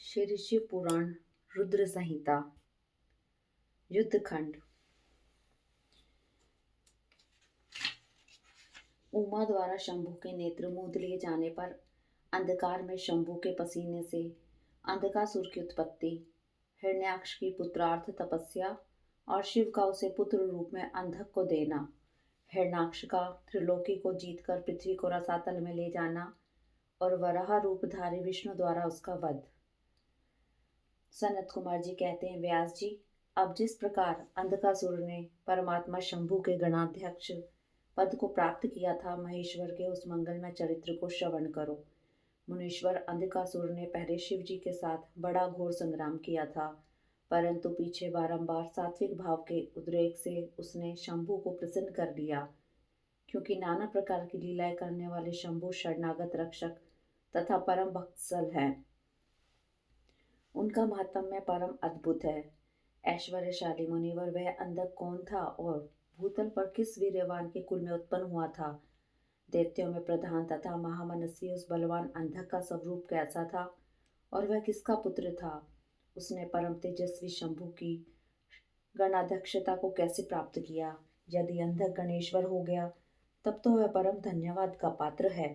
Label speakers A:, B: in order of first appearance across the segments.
A: श्री शिव पुराण रुद्र संहिता युद्धखंड। उमा द्वारा शंभु के नेत्र मूंद लिए जाने पर अंधकार में शंभु के पसीने से अंधकासुर की उत्पत्ति, हिरण्याक्ष की पुत्रार्थ तपस्या और शिव का उसे पुत्र रूप में अंधक को देना, हिरण्याक्ष का त्रिलोकी को जीतकर पृथ्वी को रसातल में ले जाना और वराह रूपधारी विष्णु द्वारा उसका वध। सनत कुमार जी कहते हैं, व्यास जी, अब जिस प्रकार अंधकासुर ने परमात्मा शंभु के गणाध्यक्ष पद को प्राप्त किया था, महेश्वर के उस मंगलमय चरित्र को श्रवण करो। मुनीश्वर, अंधकासुर ने पहले शिव जी के साथ बड़ा घोर संग्राम किया था, परंतु पीछे बारंबार सात्विक भाव के उद्रेक से उसने शंभु को प्रसन्न कर लिया। क्योंकि नाना प्रकार की लीलाएं करने वाले शंभु शरणागत रक्षक तथा परम भक्तसल हैं। उनका महात्म्य परम अद्भुत है। ऐश्वर्यशाली मुनिवर, वह अंधक कौन था और भूतल पर किस वीर्यवान के कुल में उत्पन्न हुआ था? दैत्यों में प्रधान तथा महामनस्वी उस बलवान अंधक का स्वरूप कैसा था और वह किसका पुत्र था? उसने परम तेजस्वी शंभु की गणाध्यक्षता को कैसे प्राप्त किया? यदि अंधक गणेश्वर हो गया तब तो वह परम धन्यवाद का पात्र है।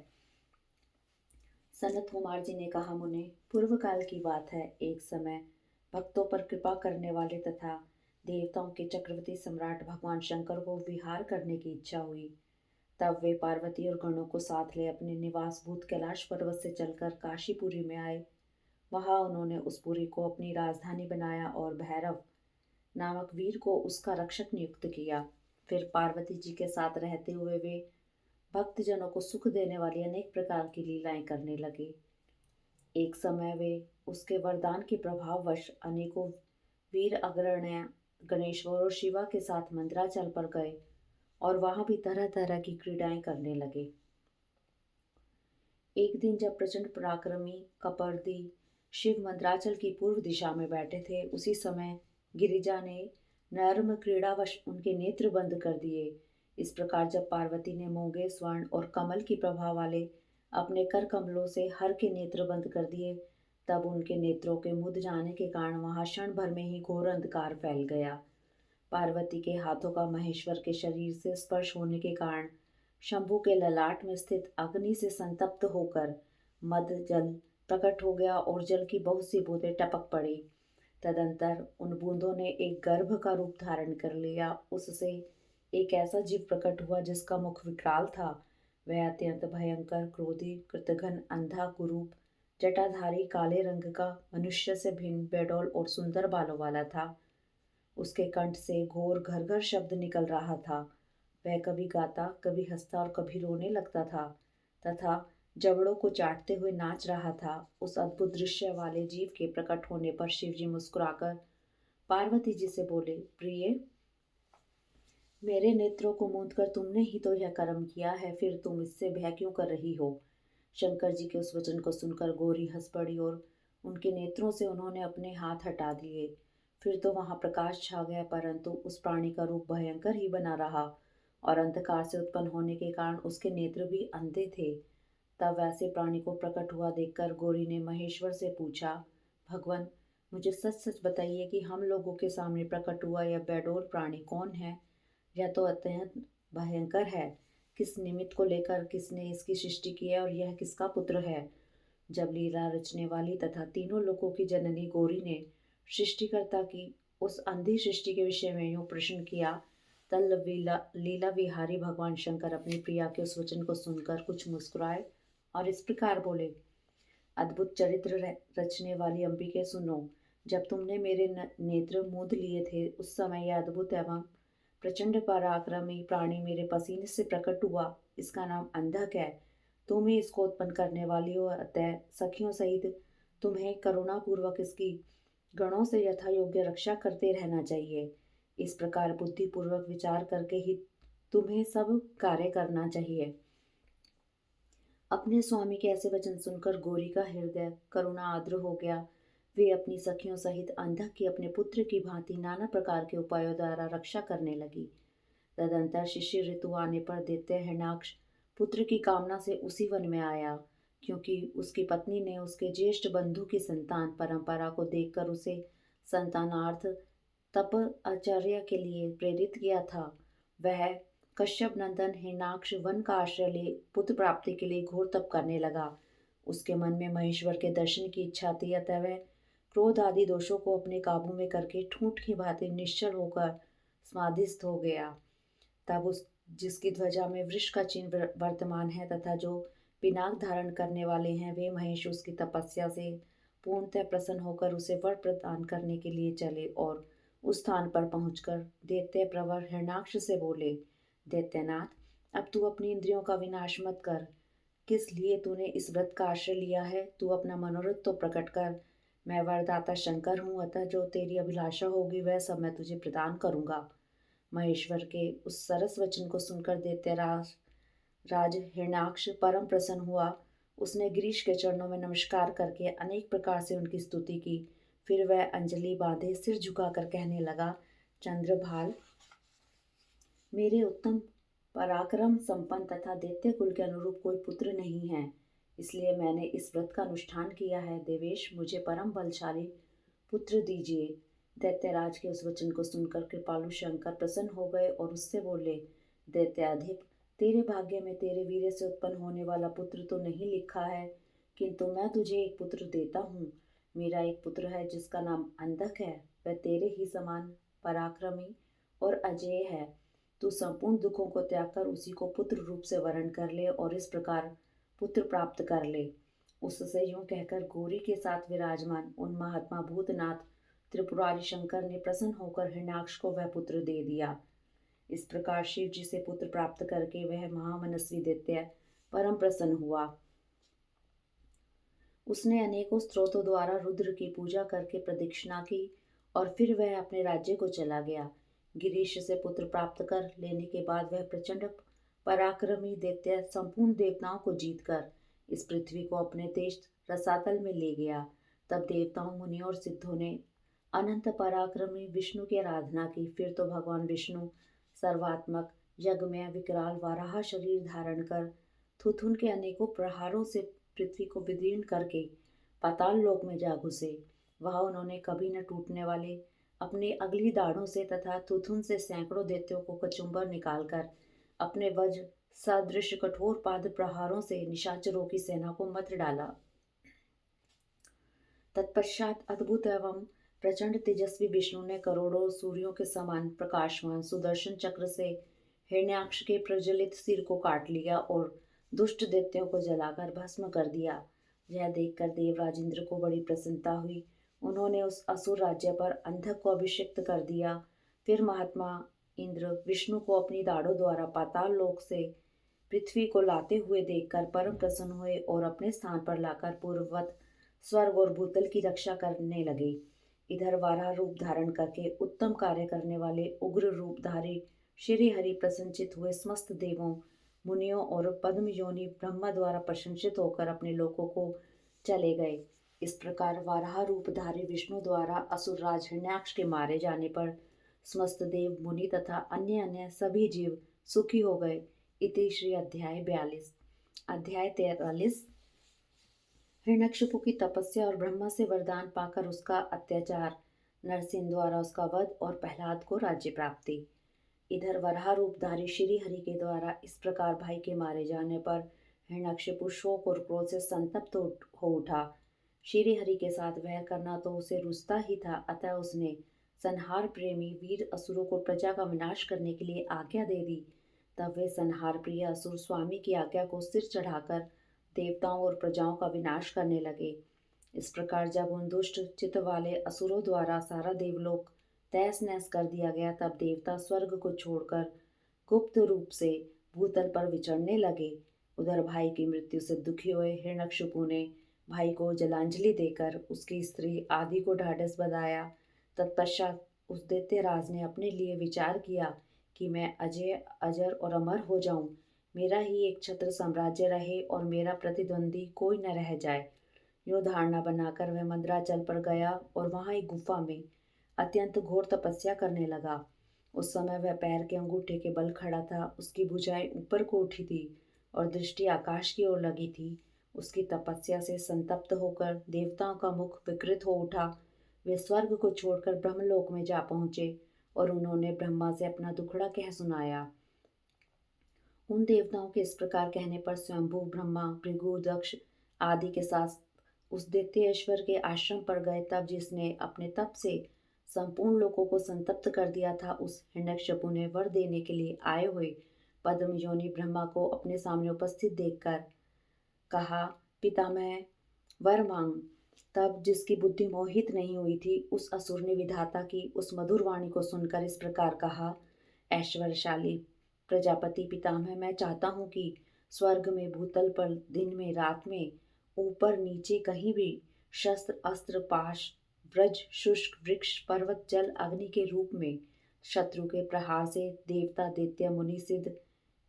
A: सनत कुमार जी ने कहा, मुने, पूर्व काल की बात है। एक समय भक्तों पर कृपा करने वाले तथा देवताओं के चक्रवर्ती सम्राट भगवान शंकर को विहार करने की इच्छा हुई। तब वे पार्वती और गणों को साथ ले अपने निवास भूत कैलाश पर्वत से चलकर काशीपुरी में आए। वहां उन्होंने उस पुरी को अपनी राजधानी बनाया और भैरव नामक वीर को उसका रक्षक नियुक्त किया। फिर पार्वती जी के साथ रहते हुए वे भक्तजनों को सुख देने वाली अनेक प्रकार की लीलाएं करने लगे। एक समय वे उसके वरदान के प्रभाववश अनेकों वीर अग्रण्य गणेश्वर और शिवा के साथ मंदराचल पर गए और वहां भी तरह तरह की क्रीड़ाएं करने लगे। एक दिन जब प्रचंड पराक्रमी कपर्दी शिव मंदराचल की पूर्व दिशा में बैठे थे, उसी समय गिरिजा ने नर्म क्रीड़ावश उनके नेत्र बंद कर दिए। इस प्रकार जब पार्वती ने मूंगे, स्वर्ण और कमल की प्रभा वाले अपने कर कमलों से हर के नेत्र बंद कर दिए, तब उनके नेत्रों के मुद जाने के कारण वहां क्षण भर में ही घोर अंधकार फैल गया। पार्वती के हाथों का महेश्वर के शरीर से स्पर्श होने के कारण शंभु के ललाट में स्थित अग्नि से संतप्त होकर मद जल प्रकट हो गया और जल की बहुत सी बूंदें टपक पड़ी। तदंतर उन बूंदों ने एक गर्भ का रूप धारण कर लिया। उससे एक ऐसा जीव प्रकट हुआ जिसका मुख विकराल था। वह अत्यंत भयंकर, क्रोधी, कृतघ्न, अंधा, कुरूप, जटाधारी, काले रंग का, मनुष्य से भिन्न, बेडौल और सुंदर बालों वाला था। उसके कंठ से घोर घर घर शब्द निकल रहा था। वह कभी गाता, कभी हंसता और कभी रोने लगता था तथा जबड़ों को चाटते हुए नाच रहा था। उस अद्भुत दृश्य वाले जीव के प्रकट होने पर शिवजी मुस्कुराकर पार्वती जी से बोले, प्रिय, मेरे नेत्रों को मूंद कर तुमने ही तो यह कर्म किया है, फिर तुम इससे भय क्यों कर रही हो? शंकर जी के उस वचन को सुनकर गौरी हंस पड़ी और उनके नेत्रों से उन्होंने अपने हाथ हटा दिए। फिर तो वहां प्रकाश छा गया, परंतु उस प्राणी का रूप भयंकर ही बना रहा और अंधकार से उत्पन्न होने के कारण उसके नेत्र भी अंधे थे। तब वैसे प्राणी को प्रकट हुआ देखकर गौरी ने महेश्वर से पूछा, भगवान, मुझे सच सच बताइए कि हम लोगों के सामने प्रकट हुआ यह बेडौल प्राणी कौन है? यह तो अत्यंत भयंकर है। किस निमित्त को लेकर किसने इसकी सृष्टि की है और यह किसका पुत्र है? जब लीला रचने वाली तथा तीनों लोकों की जननी गौरी ने सृष्टिकर्ता की उस अंधी सृष्टि के विषय में यूं प्रश्न किया, तब लीला विहारी भगवान शंकर अपनी प्रिया के उस वचन को सुनकर कुछ मुस्कुराए और इस प्रकार बोले, अद्भुत चरित्र रचने वाली अंबिके, सुनो। जब तुमने मेरे नेत्र मूंद लिए थे, उस समय यह अद्भुत एवं प्रचंड पराक्रमी प्राणी मेरे पसीने से प्रकट हुआ। इसका नाम अंधक है। तुम ही इसको उत्पन्न करने वाली हो, अतः सखियों सहित तुम्हें करुणापूर्वक इसकी गणों से यथा योग्य रक्षा करते रहना चाहिए। इस प्रकार बुद्धिपूर्वक विचार करके ही तुम्हें सब कार्य करना चाहिए। अपने स्वामी के ऐसे वचन सुनकर गौरी का हृदय करुणा आर्द्र हो गया। वे अपनी सखियों सहित अंधक की अपने पुत्र की भांति नाना प्रकार के उपायों द्वारा रक्षा करने लगी। तदंतर शिशिर ऋतु आने पर दैत्य हिरण्याक्ष पुत्र की कामना से उसी वन में आया। क्योंकि उसकी पत्नी ने उसके ज्येष्ठ बंधु की संतान परंपरा को देखकर उसे संतानार्थ तप आचर्य के लिए प्रेरित किया था। वह कश्यप नंदन हिरणाक्ष वन का आश्रय ले पुत्र प्राप्ति के लिए घोर तप करने लगा। उसके मन में महेश्वर के दर्शन की इच्छा थी, अतः वह क्रोध आदि दोषों को अपने काबू में करके ठूंठ की भांति निश्चल होकर समाधिस्थ हो गया। तब उस जिसकी ध्वजा में वृष का चिन्ह वर्तमान है तथा जो पिनाक धारण करने वाले हैं, वे महेश उसकी तपस्या से पूर्णतः प्रसन्न होकर उसे वर प्रदान करने के लिए चले और उस स्थान पर पहुंचकर दैत्य प्रवर हिरणाक्ष से बोले, दैत्यनाथ, अब तू अपनी इंद्रियों का विनाश मत कर। किस लिए तूने इस व्रत का आश्रय लिया है? तू अपना मनोरथ तो प्रकट कर। मैं वरदाता शंकर हूँ, अतः जो तेरी अभिलाषा होगी वह सब मैं तुझे प्रदान करूँगा। महेश्वर के उस सरस वचन को सुनकर दैत्यराज राज हिरणाक्ष परम प्रसन्न हुआ। उसने गिरीश के चरणों में नमस्कार करके अनेक प्रकार से उनकी स्तुति की। फिर वह अंजलि बांधे सिर झुकाकर कहने लगा, चंद्रभाल, मेरे उत्तम पराक्रम संपन्न तथा दैत्य कुल के अनुरूप कोई पुत्र नहीं है, इसलिए मैंने इस व्रत का अनुष्ठान किया है। देवेश, मुझे परम बलशाली पुत्र दीजिए। दैत्यराज के उस वचन को सुनकर कृपालु शंकर प्रसन्न हो गए और उससे बोले, दैत्याधिप, तेरे भाग्य में तेरे वीर्य से उत्पन्न होने वाला पुत्र तो नहीं लिखा है, किंतु मैं तुझे एक पुत्र देता हूँ। मेरा एक पुत्र है जिसका नाम अंधक है। वह तेरे ही समान पराक्रमी और अजेय है। तू संपूर्ण दुखों को त्याग कर उसी को पुत्र रूप से वरण कर ले और इस प्रकार पुत्र प्राप्त कर ले। उससे यूं कहकर गौरी के साथ विराजमान उन महात्मा भूतनाथ त्रिपुरारी शंकर ने प्रसन्न होकर हिरण्याक्ष को वह पुत्र दे दिया। इस प्रकार शिव जी से पुत्र प्राप्त करके वह महामनस्वी दैत्य परम प्रसन्न हुआ। उसने अनेकों स्त्रोतों द्वारा रुद्र की पूजा करके प्रदक्षिणा की और फिर वह अपने राज्य को चला गया। गिरीश से पुत्र प्राप्त कर लेने के बाद वह प्रचंड पराक्रमी दैत्य संपूर्ण देवताओं को जीतकर इस पृथ्वी को अपने देश रसातल में ले गया। तब देवताओं, मुनियों और सिद्धों ने अनंत पराक्रमी विष्णु की आराधना की। फिर तो भगवान विष्णु सर्वात्मक यज्ञमय विकराल वाराह शरीर धारण कर थुथुन के अनेकों प्रहारों से पृथ्वी को विदीर्ण करके पाताल लोक में जा घुसे। वहां उन्होंने कभी न टूटने वाले अपने अगली दाढ़ों से तथा थुथुन से सैकड़ों दैत्यों को कचुम्बर निकालकर अपने वज्र सदृश कठोर पाद प्रहारों से निशाचरों की सेना को मत डाला। तत्पश्चात अद्भुत एवं प्रचंड तेजस्वी विष्णु ने करोड़ों सूर्यों के समान प्रकाशमान सुदर्शन चक्र से हिरण्याक्ष के प्रज्वलित सिर को काट लिया और दुष्ट दैत्यों को जलाकर भस्म कर दिया। यह देखकर देवराज इंद्र को बड़ी प्रसन्नता हुई। उन्होंने उस असुर राज्य पर अंधक को अभिषिक्त कर दिया। फिर महात्मा इंद्र विष्णु को अपनी दाढ़ों द्वारा पाताल लोक से पृथ्वी को लाते हुए देखकर परम प्रसन्न हुए और अपने स्थान पर लाकर पूर्ववत स्वर्ग और भूतल की रक्षा करने लगे। इधर वाराह रूप धारण करके उत्तम कार्य करने वाले उग्र रूपधारी श्री हरि प्रसन्नचित हुए समस्त देवों, मुनियों और पद्म योनि ब्रह्मा द्वारा प्रशंसित होकर अपने लोकों को चले गए। इस प्रकार वाराह रूपधारी विष्णु द्वारा असुरराज हिरण्याक्ष के मारे जाने पर समस्त देव, मुनि तथा अन्य अन्य सभी जीव सुखी हो गए। इति श्री अध्याय 42। अध्याय 43। हिरण्यकशिपु की तपस्या और ब्रह्मा से वरदान पाकर उसका अत्याचार, नरसिंह द्वारा उसका वध और प्रहलाद को राज्य प्राप्ति। इधर वराह रूपधारी श्री हरि के द्वारा इस प्रकार भाई के मारे जाने पर हिरण्यकशिपु शोक और क्रोध से संतप्त हो उठा। श्री हरि के साथ वैर करना तो उसे रुचता ही था, अतः उसने संहार प्रेमी वीर असुरों को प्रजा का विनाश करने के लिए आज्ञा दे दी। तब वे संहार प्रिय असुर स्वामी की आज्ञा को सिर चढ़ाकर देवताओं और प्रजाओं का विनाश करने लगे। इस प्रकार जब उन दुष्ट चित्त वाले असुरों द्वारा सारा देवलोक तहस नहस कर दिया गया, तब देवता स्वर्ग को छोड़कर गुप्त रूप से भूतल पर विचरने लगे। उधर भाई की मृत्यु से दुखी हुए हिरण्यकशिपु ने भाई को जलांजलि देकर उसकी स्त्री आदि को ढाढ़स बंधाया। तत्पश्चात उस दैत्यराज ने अपने लिए विचार किया कि मैं अजय, अजर और अमर हो जाऊं, मेरा ही एक छत्र साम्राज्य रहे और मेरा प्रतिद्वंदी कोई न रह जाए। यो धारणा बनाकर वह मंदराचल पर गया और वहां एक गुफा में अत्यंत घोर तपस्या करने लगा। उस समय वह पैर के अंगूठे के बल खड़ा था। उसकी भुजाएं ऊपर को उठी थी और दृष्टि आकाश की ओर लगी थी। उसकी तपस्या से संतप्त होकर देवताओं का मुख विकृत हो उठा। वे स्वर्ग को छोड़कर ब्रह्मलोक में जा पहुंचे और उन्होंने ब्रह्मा से अपना दुखड़ा कह सुनाया। उन देवताओं के इस प्रकार कहने पर स्वयंभू ब्रह्मा, भृगु, दक्ष आदि के साथ उस दैत्येश्वर के आश्रम पर गए। तब जिसने अपने तप से संपूर्ण लोगों को संतप्त कर दिया था, उस हिरण्यकशिपु ने वर देने के लिए आए हुए पद्म योनि ब्रह्मा को अपने सामने उपस्थित देखकर कहा, पितामह वर मांग। तब जिसकी बुद्धि मोहित नहीं हुई थी, उस असुर ने विधाता की उस मधुर वाणी को सुनकर इस प्रकार कहा, ऐश्वर्यशाली प्रजापति पितामह, मैं चाहता हूँ कि स्वर्ग में, भूतल पर, दिन में, रात में, ऊपर नीचे कहीं भी शस्त्र अस्त्र पाश ब्रज शुष्क वृक्ष पर्वत जल अग्नि के रूप में शत्रु के प्रहार से देवता दैत्य मुनि सिद्ध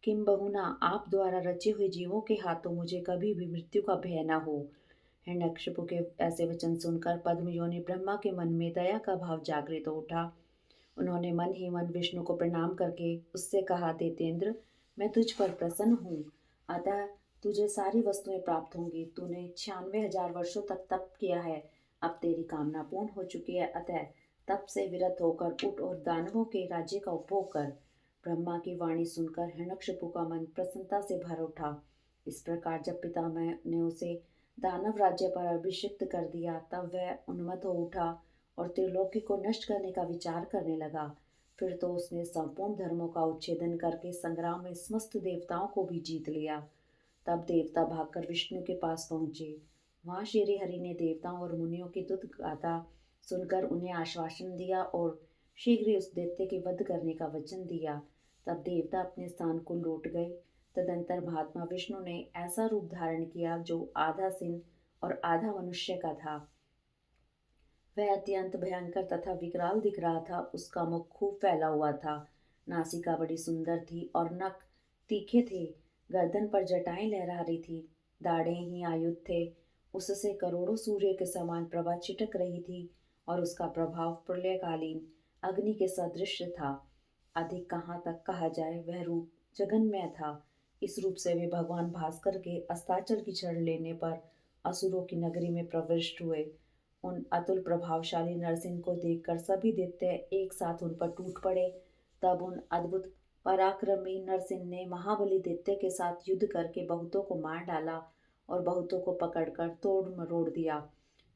A: किम बहुना आप द्वारा रचे हुए जीवों के हाथों मुझे कभी भी मृत्यु का भय न हो। हिरण्यकशिपु के ऐसे वचन सुनकर पद्मयोनि ब्रह्मा के मन में दया का भाव जागृत हो उठा। उन्होंने मन ही मन विष्णु को प्रणाम करके उससे कहा, दैत्येंद्र, मैं तुझ पर प्रसन्न हूँ, अतः तुझे सारी वस्तुएं प्राप्त होंगी। तूने 96,000 वर्षों तक तप किया है, अब तेरी कामना पूर्ण हो चुकी है, अतः तप से विरत होकर उठ और दानवों के राज्य का उपभोग कर। ब्रह्मा की वाणी सुनकर हिरण्यकशिपु का मन प्रसन्नता से भर उठा। इस प्रकार जब पितामह ने उसे दानव राज्य पर अभिषिक्त कर दिया, तब वह उन्मत्त हो उठा और त्रिलोकी को नष्ट करने का विचार करने लगा। फिर तो उसने संपूर्ण धर्मों का उच्छेदन करके संग्राम में समस्त देवताओं को भी जीत लिया। तब देवता भागकर विष्णु के पास पहुंचे। वहां श्री हरि ने देवताओं और मुनियों की तुद गाथा सुनकर उन्हें आश्वासन दिया और शीघ्र ही उस दैत्य के वध करने का वचन दिया। तब देवता अपने स्थान को लौट गए। तदंतर महात्मा विष्णु ने ऐसा रूप धारण किया जो आधा सिंह और आधा मनुष्य का था। वह अत्यंत भयंकर तथा विकराल दिख रहा था। उसका मुख खूब फैला हुआ था, नासिका बड़ी सुंदर थी और नख तीखे थे। गर्दन पर जटाएं लहरा रही थी, दाढ़ें ही आयुध थे। उससे करोड़ों सूर्य के समान प्रभा छिटक रही थी और उसका प्रभाव प्रलयकालीन अग्नि के सदृश था। अधिक कहाँ तक कहा जाए, वह रूप जगन्मय था। इस रूप से वे भगवान भास्कर के अस्ताचल की शरण लेने पर असुरों की नगरी में प्रविष्ट हुए। उन अतुल प्रभावशाली नरसिंह को देखकर सभी दैत्य एक साथ उन पर टूट पड़े। तब उन अद्भुत पराक्रमी नरसिंह ने महाबली दैत्य के साथ युद्ध करके बहुतों को मार डाला और बहुतों को पकड़कर तोड़ मरोड़ दिया।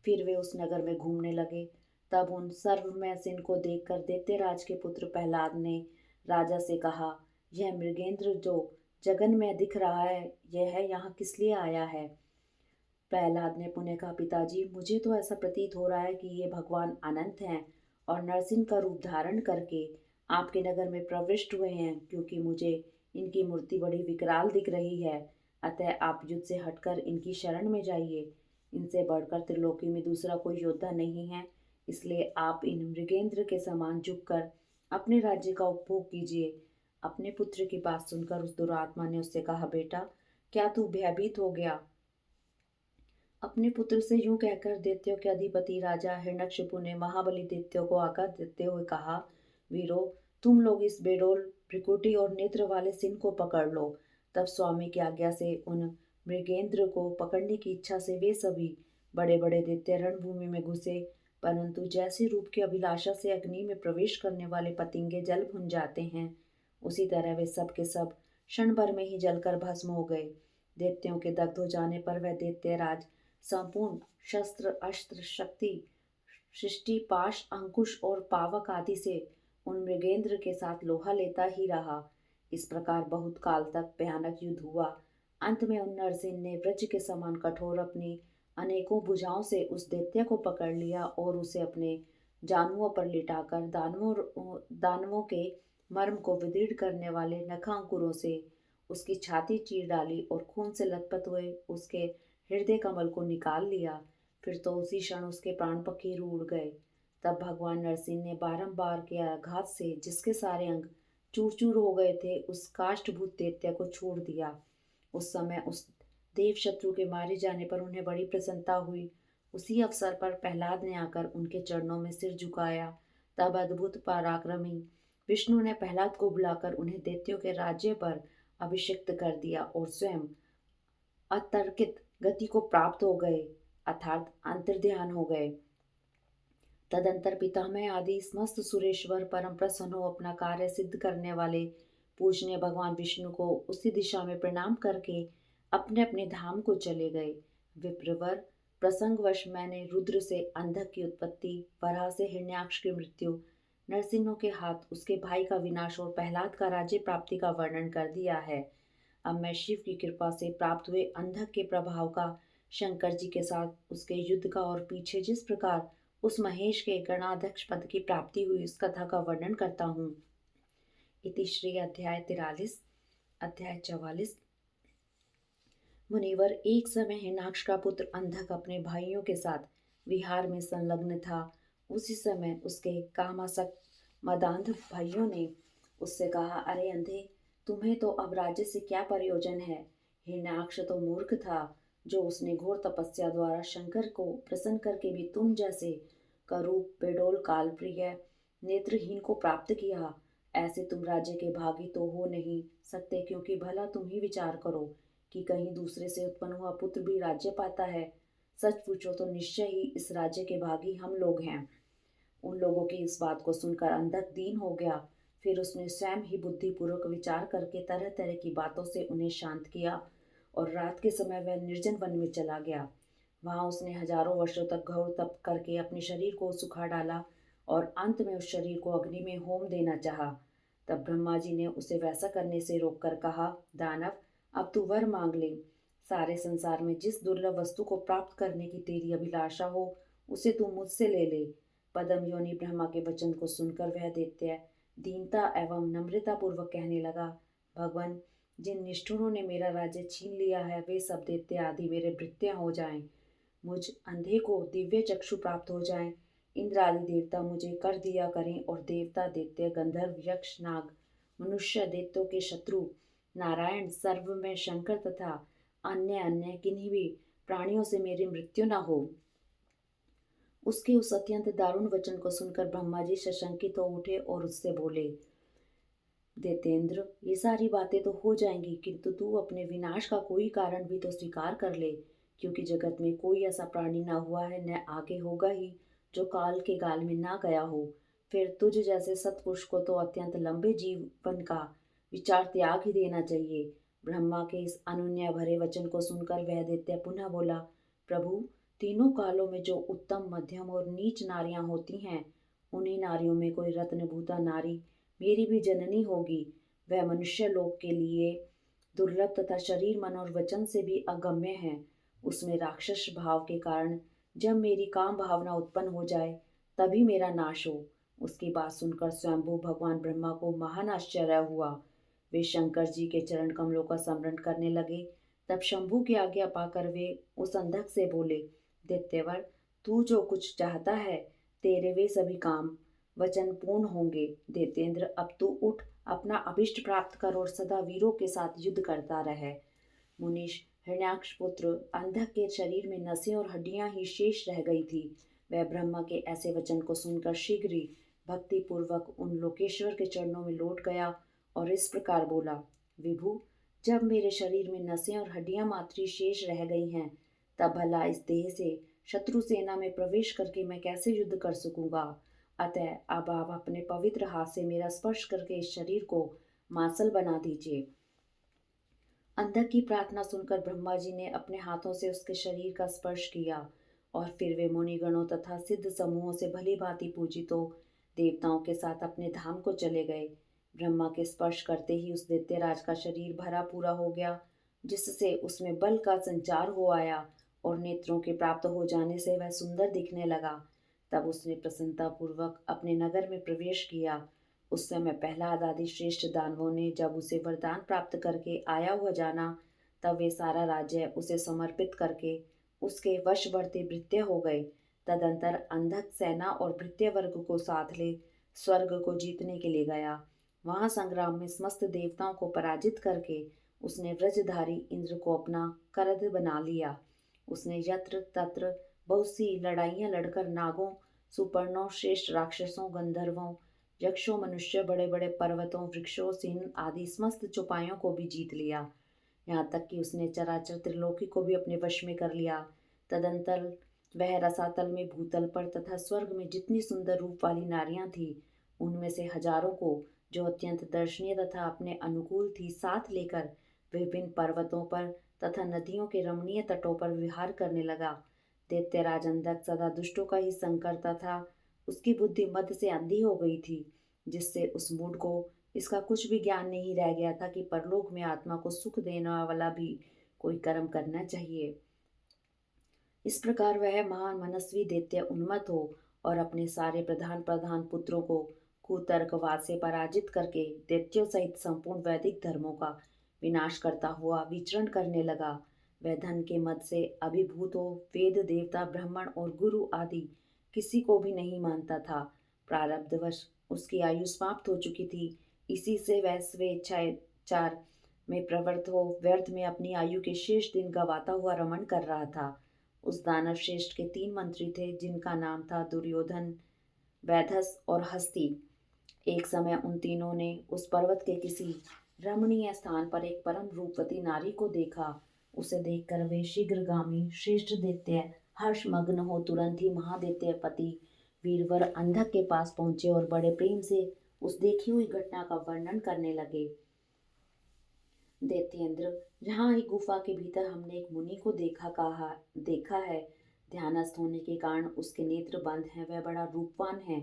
A: फिर वे उस नगर में घूमने लगे। तब उन सर्वमय सिंह को देखकर दैत्यराज के पुत्र प्रहलाद ने राजा से कहा, यह मृगेंद्र जो जगन में दिख रहा है, यह यहाँ किस लिए आया है? प्रहलाद ने पुनः कहा, पिताजी, मुझे तो ऐसा प्रतीत हो रहा है कि ये भगवान अनंत हैं और नरसिंह का रूप धारण करके आपके नगर में प्रविष्ट हुए हैं, क्योंकि मुझे इनकी मूर्ति बड़ी विकराल दिख रही है। अतः आप युद्ध से हटकर इनकी शरण में जाइए। इनसे बढ़कर त्रिलोकी में दूसरा कोई योद्धा नहीं है, इसलिए आप इन मृगेंद्र के समान झुककर अपने राज्य का उपभोग कीजिए। अपने पुत्र की बात सुनकर उस दुरात्मा ने उससे कहा, बेटा, क्या तू भयभीत हो गया? अपने पुत्र से यूं कहकर दैत्यों के अधिपति राजा हिरण्यकशिपु ने महाबली दैत्यों को आज्ञा देते हुए कहा, वीरो, तुम लोग इस बेडोल भ्रिकुटी और नेत्र वाले सिंह को पकड़ लो। तब स्वामी की आज्ञा से उन मृगेंद्र को पकड़ने की इच्छा से वे सभी बड़े बड़े दैत्य रणभूमि में घुसे। परंतु जैसे रूप की अभिलाषा से अग्नि में प्रवेश करने वाले पतंगे जल भुन जाते हैं, उसी तरह वे सब के सब क्षण भर में ही जलकर भस्म हो गए। दैत्यों के दग्ध हो जाने पर वह दैत्यराज संपूर्ण शस्त्र अस्त्र शक्ति सृष्टि पाश अंकुश और पावक आदि से उन मृगेंद्र के साथ लोहा लेता ही रहा। इस प्रकार बहुत काल तक भयानक युद्ध हुआ। अंत में उन नरसिंह ने वज्र के समान कठोर अपनी अनेकों भुजाओं से उस दैत्य को पकड़ लिया और उसे अपने जानुओं पर लिटाकर दानवों के मर्म को विदीर्ण करने वाले नखांकुरों से उसकी छाती चीर डाली और खून से लथपथ हुए उसके हृदय कमल को निकाल लिया। फिर तो उसी क्षण उसके प्राण पखेरु उड़ गए। तब भगवान नरसिंह ने बारंबार के आघात से जिसके सारे अंग चूर चूर हो गए थे, उस काष्ठभूत दैत्य को छोड़ दिया। उस समय उस देव शत्रु के मारे जाने पर उन्हें बड़ी प्रसन्नता हुई। उसी अवसर पर प्रहलाद ने आकर उनके चरणों में सिर झुकाया। तब अद्भुत पराक्रमी विष्णु ने प्रहलाद को बुलाकर उन्हें दैत्यों के राज्य पर अभिषिक्त कर दिया और स्वयं अतर्कित गति को प्राप्त हो गए, अर्थात अंतर्ध्यान हो गए। तदंतर पितामह आदि समस्त सुरेश्वर परम प्रसन्न हो अपना कार्य सिद्ध करने वाले पूजनीय भगवान विष्णु को उसी दिशा में प्रणाम करके अपने अपने धाम को चले गए। विप्रवर, प्रसंगवश मैंने रुद्र से अंधक की उत्पत्ति, वराह से हिरण्याक्ष की मृत्यु, नरसिंहों के हाथ उसके भाई का विनाश और प्रहलाद का राज्य प्राप्ति का वर्णन कर दिया है। अब मैं शिव की कृपा से प्राप्त हुए अंधक के प्रभाव का, शंकर जी के साथ उसके युद्ध का और पीछे जिस प्रकार उस महेश के गणाध्यक्ष पद की प्राप्ति हुई उस कथा का वर्णन करता हूँ। इति श्री अध्याय 43। अध्याय 44। मुनिवर, एक समय हिरण्याक्ष का पुत्र अंधक अपने भाइयों के साथ विहार में संलग्न था। उसी समय उसके कामासक्त मदांध भाइयों ने उससे कहा, अरे अंधे, तुम्हें तो अब राज्य से क्या प्रयोजन है। हिरण्याक्ष तो मूर्ख था, जो उसने घोर तपस्या द्वारा शंकर को प्रसन्न करके भी तुम जैसे करूप, बेडोल, कालप्रिय, नेत्रहीन को प्राप्त किया। ऐसे तुम राज्य के भागी तो हो नहीं सकते, क्योंकि भला तुम ही विचार करो कि कहीं दूसरे से उत्पन्न हुआ पुत्र भी राज्य पाता है। सच पूछो तो निश्चय ही इस राज्य के भागी हम लोग हैं। उन लोगों की इस बात को सुनकर अंधक दीन हो गया। फिर उसने स्वयं ही बुद्धिपूर्वक विचार करके तरह तरह की बातों से उन्हें शांत किया और रात के समय वह निर्जन वन में चला गया। वहां उसने हजारों वर्षों तक घोर तप करके अपने शरीर को सुखा डाला और अंत में उस शरीर को अग्नि में होम देना चाहा। तब ब्रह्मा जी ने उसे वैसा करने से रोककर कहा, दानव, अब तू वर मांग ले। सारे संसार में जिस दुर्लभ वस्तु को प्राप्त करने की तेरी अभिलाषा हो, उसे तू मुझसे ले ले। पद्म योनि ब्रह्मा के वचन को सुनकर वह दैत्य दीनता एवं नम्रता पूर्वक कहने लगा, भगवान, जिन निष्ठुरों ने मेरा राज्य छीन लिया है, वे सब दैत्य आदि मेरे भृत्य हो जाएं। मुझ अंधे को दिव्य चक्षु प्राप्त हो जाएं। इंद्र आदि देवता मुझे कर दिया करें और देवता, दैत्य, गंधर्व, यक्ष, नाग, मनुष्य, दैत्यों के शत्रु नारायण, सर्व में शंकर तथा अन्य अन्य किन्हीं भी प्राणियों से मेरी मृत्यु न हो। उसके उस अत्यंत दारुण वचन को सुनकर ब्रह्मा जी सशंकित हो उठे और उससे बोले, दैत्येंद्र, ये सारी बातें तो हो जाएंगी, किंतु तू अपने विनाश का कोई कारण भी तो स्वीकार कर ले, क्योंकि जगत में कोई ऐसा प्राणी न हुआ है, न आगे होगा ही, जो काल के गाल में ना गया हो। फिर तुझ जैसे सत्पुरुष को तो अत्यंत लंबे जीवन का विचार त्याग ही देना चाहिए। ब्रह्मा के इस अनुनय भरे वचन को सुनकर वह दैत्य पुनः बोला, प्रभु, तीनों कालों में जो उत्तम, मध्यम और नीच नारियां होती हैं, उन्हीं नारियों में कोई रत्नभूता नारी मेरी भी जननी होगी। वह मनुष्य लोक के लिए दुर्लभ तथा शरीर, मन और वचन से भी अगम्य है। उसमें राक्षस भाव के कारण जब मेरी काम भावना उत्पन्न हो जाए, तभी मेरा नाश हो। उसकी बात सुनकर स्वयंभू भगवान ब्रह्मा को महान आश्चर्य हुआ। वे शंकर जी के चरण कमलों का स्मरण करने लगे। तब शंभू की आज्ञा पाकर वे उस अंधक से बोले, दैत्यवर, तू जो कुछ चाहता है, तेरे वे सभी काम वचन पूर्ण होंगे। दैत्येंद्र, अब तू उठ, अपना अभिष्ट प्राप्त कर और सदा वीरों के साथ युद्ध करता रहे। मुनीश, हिरण्याक्ष पुत्र अंधक के शरीर में नसें और हड्डियां ही शेष रह गई थी। वह ब्रह्मा के ऐसे वचन को सुनकर शीघ्र ही भक्ति पूर्वक उन लोकेश्वर के चरणों में लौट गया और इस प्रकार बोला, विभु, जब मेरे शरीर में नसें और हड्डियां मात्र ही शेष रह गई हैं, तब भला इस देह से शत्रु सेना में प्रवेश करके मैं कैसे युद्ध कर सकूंगा। अतः अब आप अपने पवित्र हाथ से मेरा स्पर्श करके इस शरीर को मांसल बना दीजिए। अंधक की प्रार्थना सुनकर ब्रह्मा जी ने अपने हाथों से उसके शरीर का स्पर्श किया और फिर वे मुनिगणों तथा सिद्ध समूहों से भली भांति पूजित हो देवताओं के साथ अपने धाम को चले गए। ब्रह्मा के स्पर्श करते ही उस दैत्यराज का शरीर भरा पूरा हो गया, जिससे उसमें बल का संचार हो आया और नेत्रों के प्राप्त हो जाने से वह सुंदर दिखने लगा। तब उसने प्रसन्नता पूर्वक अपने नगर में प्रवेश किया। उस समय प्रहलाद आदि श्रेष्ठ दानवों ने जब उसे वरदान प्राप्त करके आया हुआ जाना, तब वे सारा राज्य उसे समर्पित करके उसके वशवर्ती भृत्य हो गए। तदंतर अंधक सेना और भृत्य वर्ग को साथ ले स्वर्ग को जीतने के लिए गया। वहां संग्राम में समस्त देवताओं को पराजित करके उसने व्रजधारी इंद्र को अपना करद बना लिया। उसने यत्र तत्र बहुत सी लड़ाइयां लड़कर नागों, सुपर्णों, श्रेष्ठ राक्षसों, गंधर्वों, यक्षों, मनुष्य, बड़े बड़े पर्वतों, वृक्षों, सिंह आदि समस्त चौपायों को भी जीत लिया। यहाँ तक कि उसने चराचर त्रिलोकी को भी अपने वश में कर लिया। तदंतर वह रसातल में, भूतल पर तथा स्वर्ग में जितनी सुंदर रूप वाली नारियां थीं, उनमें से हजारों को, जो अत्यंत दर्शनीय तथा अपने अनुकूल थी, साथ लेकर विभिन्न पर्वतों पर तथा नदियों के रमणीय तटों पर विहार करने लगा। दैत्यराज अंधक सदा दुष्टों का ही संग करता था। उसकी बुद्धि मद से अंधी हो गई थी, जिससे उस मूढ़ को इसका कुछ भी ज्ञान नहीं रह गया था कि परलोक में आत्मा को सुख देने वाला भी कोई कर्म करना चाहिए। इस प्रकार वह महान मनस्वी दैत्य उन्मत्त हो और अपने सारे प्रधान प्रधान पुत्रों को कुतर्कवाद से पराजित करके दैत्यों सहित संपूर्ण वैदिक धर्मों का विनाश करता हुआ विचरण करने लगा। वह धन के मद से अभिभूत हो वेद, देवता, ब्राह्मण और गुरु आदि किसी को भी नहीं मानता था। प्रारब्धवश उसकी आयु समाप्त हो चुकी थी। इसी से वह स्वेच्छाचार में प्रवृत्त हो व्यर्थ में अपनी आयु के शेष दिन गवाता हुआ रमण कर रहा था। उस दानव श्रेष्ठ के 3 मंत्री थे, जिनका नाम था दुर्योधन, वैधस और हस्ती। एक समय उन तीनों ने उस पर्वत के किसी रमणीय स्थान पर एक परम रूपवती नारी को देखा। उसे देखकर वे शीघ्रगामी श्रेष्ठ दैत्य हर्षमग्न हो तुरंत ही महादैत्य पति वीरवर अंधक के पास पहुंचे और बड़े प्रेम से उस देखी हुई घटना का वर्णन करने लगे। दैत्येंद्र, जहाँ ही गुफा के भीतर हमने एक मुनि को देखा है। ध्यानस्थ होने के कारण उसके नेत्र बंद हैं। वह बड़ा रूपवान है।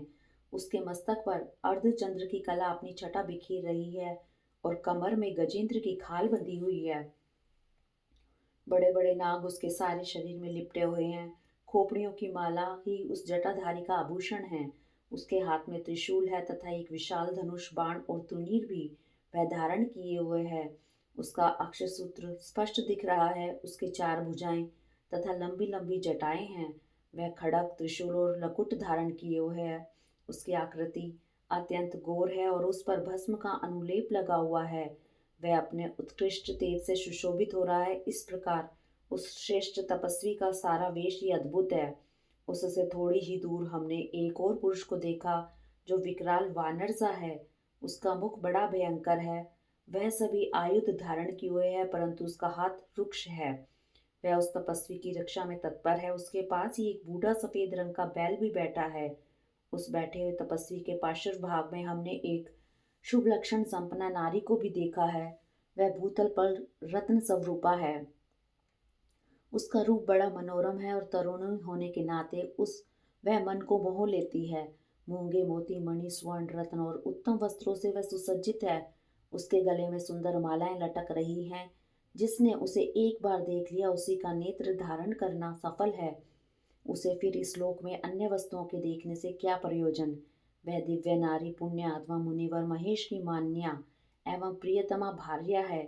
A: उसके मस्तक पर अर्धचंद्र की कला अपनी छटा बिखेर रही है और कमर में गजेंद्र की खाल बंधी हुई है। बड़े बड़े नाग उसके सारे शरीर में लिपटे हुए हैं। खोपड़ियों की माला ही उस जटाधारी का आभूषण है। उसके हाथ में त्रिशूल है तथा एक विशाल धनुष, बाण और तुनीर भी वह धारण किए हुए है। उसका अक्षसूत्र स्पष्ट दिख रहा है। उसके 4 भुजाएं तथा लंबी लंबी जटाएं हैं। वह खड़ग, त्रिशूल और लकुट धारण किए हुए है। उसकी आकृति अत्यंत गोर है और उस पर भस्म का अनुलेप लगा हुआ है। वह अपने उत्कृष्ट तेज से सुशोभित हो रहा है। इस प्रकार उस श्रेष्ठ तपस्वी का सारा वेश ही अद्भुत है। उससे थोड़ी ही दूर हमने एक और पुरुष को देखा, जो विकराल वानर सा है। उसका मुख बड़ा भयंकर है। वह सभी आयुध धारण किए हुए है, परंतु उसका हाथ रुक्ष है। वह उस तपस्वी की रक्षा में तत्पर है। उसके पास ही एक बूढ़ा सफेद रंग का बैल भी बैठा है। उस बैठे हुए तपस्वी के पार्श्व भाग में हमने एक शुभ लक्षण संपन्न नारी को भी देखा है। वह भूतल पर रत्न स्वरूपा है। उसका रूप बड़ा मनोरम है और तरुणी होने के नाते वह मन को मोह लेती है। मूंगे, मोती, मणि, स्वर्ण, रत्न और उत्तम वस्त्रों से वह सुसज्जित है। उसके गले में सुंदर मालाएं लटक रही हैं। जिसने उसे एक बार देख लिया, उसी का नेत्र धारण करना सफल है। उसे फिर इस लोक में अन्य वस्तुओं के देखने से क्या प्रयोजन। वह दिव्य नारी पुण्य आत्मा मुनिवर महेश की मान्या एवं प्रियतमा भार्या है।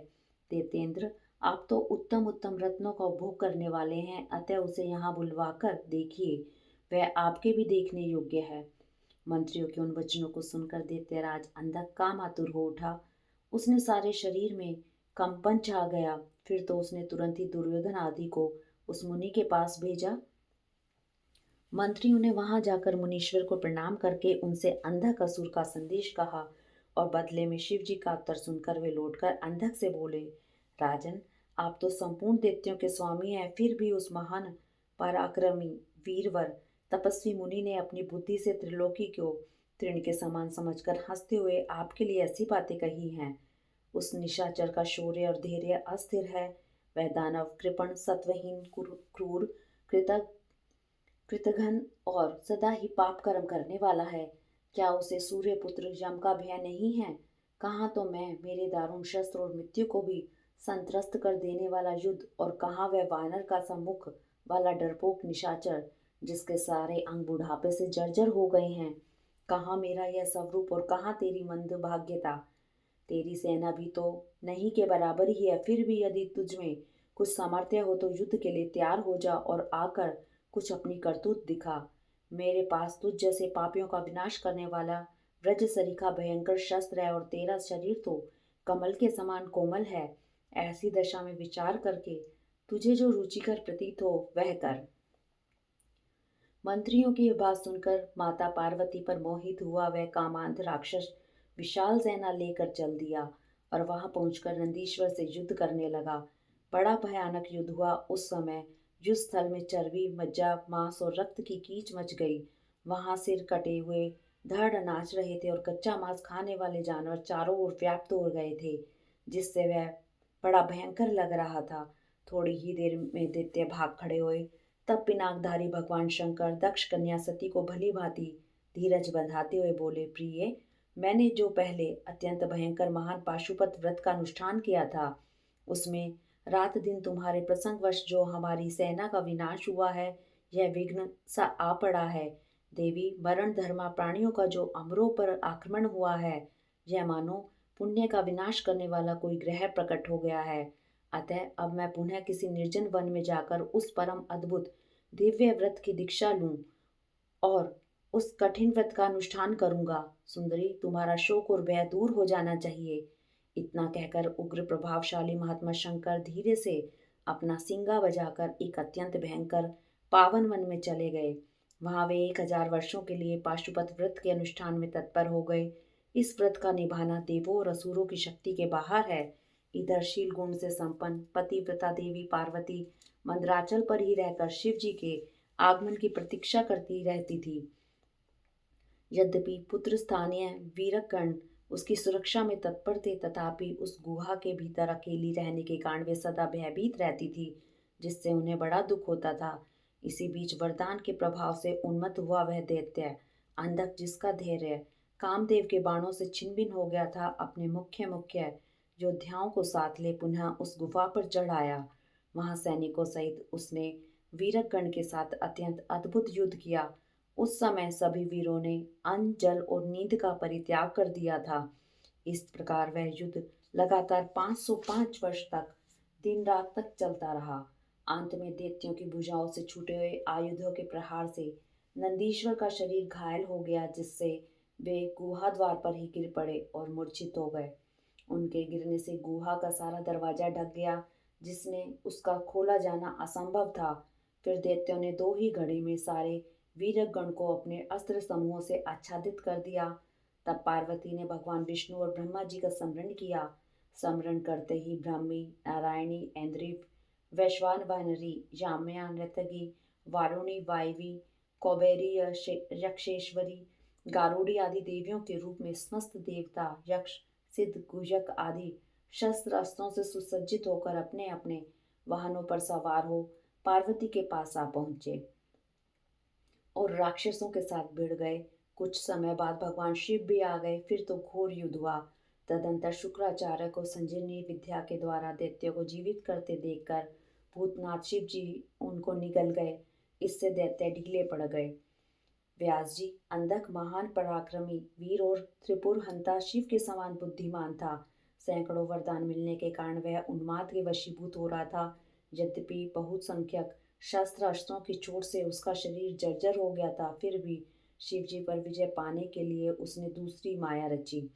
A: तेतेंद्र, आप तो उत्तम उत्तम रत्नों का उपभोग करने वाले हैं, अतः उसे यहाँ बुलवाकर देखिए। वह आपके भी देखने योग्य है। मंत्रियों के उन वचनों को सुनकर दैत्यराज अंधक कामातुर हो उठा। उसने सारे शरीर में कंपन छा गया। फिर तो उसने तुरंत ही दुर्योधन आदि को उस मुनि के पास भेजा। मंत्रियों ने वहां जाकर मुनीश्वर को प्रणाम करके उनसे अंधक असुर का संदेश कहा और बदले में शिव जी का उत्तर सुनकर वे लौटकर अंधक से बोले, राजन, आप तो संपूर्ण दैत्यों के स्वामी हैं, फिर भी उस महान पराक्रमी वीरवर तपस्वी मुनि ने अपनी बुद्धि से त्रिलोकी को तृण के समान समझकर हंसते हुए आपके लिए ऐसी बातें कही हैं। उस निशाचर का शौर्य और धैर्य अस्थिर है। वह दानव कृपण, सत्वहीन, क्रूर, कृतज्ञ कृतघ्न और सदा ही पाप कर्म करने वाला है। क्या उसे सूर्य पुत्र यम का भय नहीं है? कहाँ तो मैं, मेरे दारुण शस्त्र और मृत्यु को भी संत्रस्त कर देने वाला युद्ध, और कहाँ वह वानर का सा मुख वाला डरपोक निशाचर, जिसके सारे अंग बुढ़ापे से जर्जर हो गए हैं। कहाँ मेरा यह स्वरूप और कहाँ तेरी मंदभाग्यता। तेरी सेना भी तो नहीं के बराबर ही है। फिर भी यदि तुझ में कुछ सामर्थ्य हो तो युद्ध के लिए तैयार हो जा और आकर कुछ अपनी करतूत दिखा। मेरे पास तुझ जैसे पापियों का विनाश करने वाला व्रज सरीखा भयंकर शस्त्र है और तेरा शरीर तो कमल के समान कोमल है। ऐसी दशा में विचार करके तुझे जो रुचिकर प्रतीत हो वह कर। मंत्रियों की यह बात सुनकर माता पार्वती पर मोहित हुआ वह कामांध राक्षस विशाल सेना लेकर चल दिया। और वहां पहुंचकर नंदीश्वर से युद्ध करने लगा। बड़ा भयानक युद्ध हुआ। उस समय युद्ध स्थल में चर्बी, मज्जा, मांस और रक्त की कीच मच गई। वहां सिर कटे हुए धड़ नाच रहे थे और कच्चा मांस खाने वाले जानवर चारों ओर व्याप्त हो गए थे, जिससे वह बड़ा भयंकर लग रहा था। थोड़ी ही देर में दैत्य भाग खड़े हुए। तब पिनाकधारी भगवान शंकर दक्ष कन्या सती को भली भांति धीरज बंधाते हुए बोले, प्रिय, मैंने जो पहले अत्यंत भयंकर महान पाशुपत व्रत का अनुष्ठान किया था, उसमें रात दिन तुम्हारे प्रसंगवश जो हमारी सेना का विनाश हुआ है, यह विघ्न सा आ पड़ा है। देवी, मरण धर्मा प्राणियों का जो अमरों पर आक्रमण हुआ है, यह मानो पुण्य का विनाश करने वाला कोई ग्रह प्रकट हो गया है। अतः अब मैं पुनः किसी निर्जन वन में जाकर उस परम अद्भुत दिव्य व्रत की दीक्षा लूं और उस कठिन व्रत का अनुष्ठान करूंगा। सुंदरी, तुम्हारा शोक और भय दूर हो जाना चाहिए। इतना कहकर उग्र प्रभावशाली महात्मा शंकर धीरे से अपना सिंगा बजाकर एक अत्यंत भयंकर पावन वन में चले गए। वहां वे 1000 वर्षों के लिए पाशुपत व्रत के अनुष्ठान में तत्पर हो गए। इस व्रत का निभाना देवों और असुरों की शक्ति के बाहर है। इधर शील गुण से संपन्न पतिव्रता देवी पार्वती मंदराचल पर ही रहकर शिव जी के आगमन की प्रतीक्षा करती रहती थी। यद्यपि पुत्र स्थानीय वीरगण उसकी सुरक्षा में तत्पर थे, तथापि उस गुहा के भीतर अकेली रहने के कारण वे सदा भयभीत रहती थी, जिससे उन्हें बड़ा दुख होता था। इसी बीच वरदान के प्रभाव से उन्मत्त हुआ वह दैत्य अंधक, जिसका धैर्य कामदेव के बाणों से छिन्न भिन्न हो गया था, अपने मुख्य मुख्य योद्धाओं को साथ ले पुनः उस गुफा पर चढ़ आया। वहां सैनिकों सहित उसने वीरगण के साथ अत्यंत अद्भुत युद्ध किया। उस समय सभी वीरों ने अन्न, जल और नींद का परित्याग कर दिया था। इस प्रकार वह युद्ध लगातार 505 वर्ष तक दिन रात तक चलता रहा। अंत में दैत्यों की भुजाओं से छूटे हुए आयुधों के प्रहार से नंदीश्वर का शरीर घायल हो गया, जिससे वे गुहा द्वार पर ही गिर पड़े और मूर्छित हो गए। उनके गिरने से गुहा का सारा दरवाजा ढक गया, जिसने उसका खोला जाना असंभव था। फिर दैत्यों ने 2 ही घड़ी में सारे वीरगण को अपने अस्त्र समूहों से आच्छादित कर दिया। तब पार्वती ने भगवान विष्णु और ब्रह्मा जी का स्मरण किया। स्मरण करते ही ब्राह्मी, नारायणी, ऐन्द्रिव, वैश्वानवानरी, याम्या, नृतगी, वारुणी, वायवी, कौबेरी, यक्षेश्वरी, गारुड़ी आदि देवियों के रूप में समस्त देवता, यक्ष, सिद्ध, गुजक आदि शस्त्र अस्त्रों से सुसज्जित होकर अपने अपने वाहनों पर सवार हो पार्वती के पास आ पहुंचे और राक्षसों के साथ भिड़ गए। कुछ समय बाद भगवान शिव भी आ गए। फिर तो घोर युद्ध हुआ। तदंतर शुक्राचार्य को संजीवनी विद्या के द्वारा दैत्यों को जीवित करते देखकर भूतनाथ शिव जी उनको निगल गए। इससे दैत्य ढीले पड़ गए। व्यास जी, अंधक महान पराक्रमी वीर और त्रिपुर हंता शिव के समान बुद्धिमान था। सैकड़ों वरदान मिलने के कारण वह उन्माद के वशीभूत हो रहा था। यद्यपि बहुत संख्यक शस्त्र अस्त्रों की चोट से उसका शरीर जर्जर हो गया था, फिर भी शिव जी पर विजय पाने के लिए उसने दूसरी माया रची।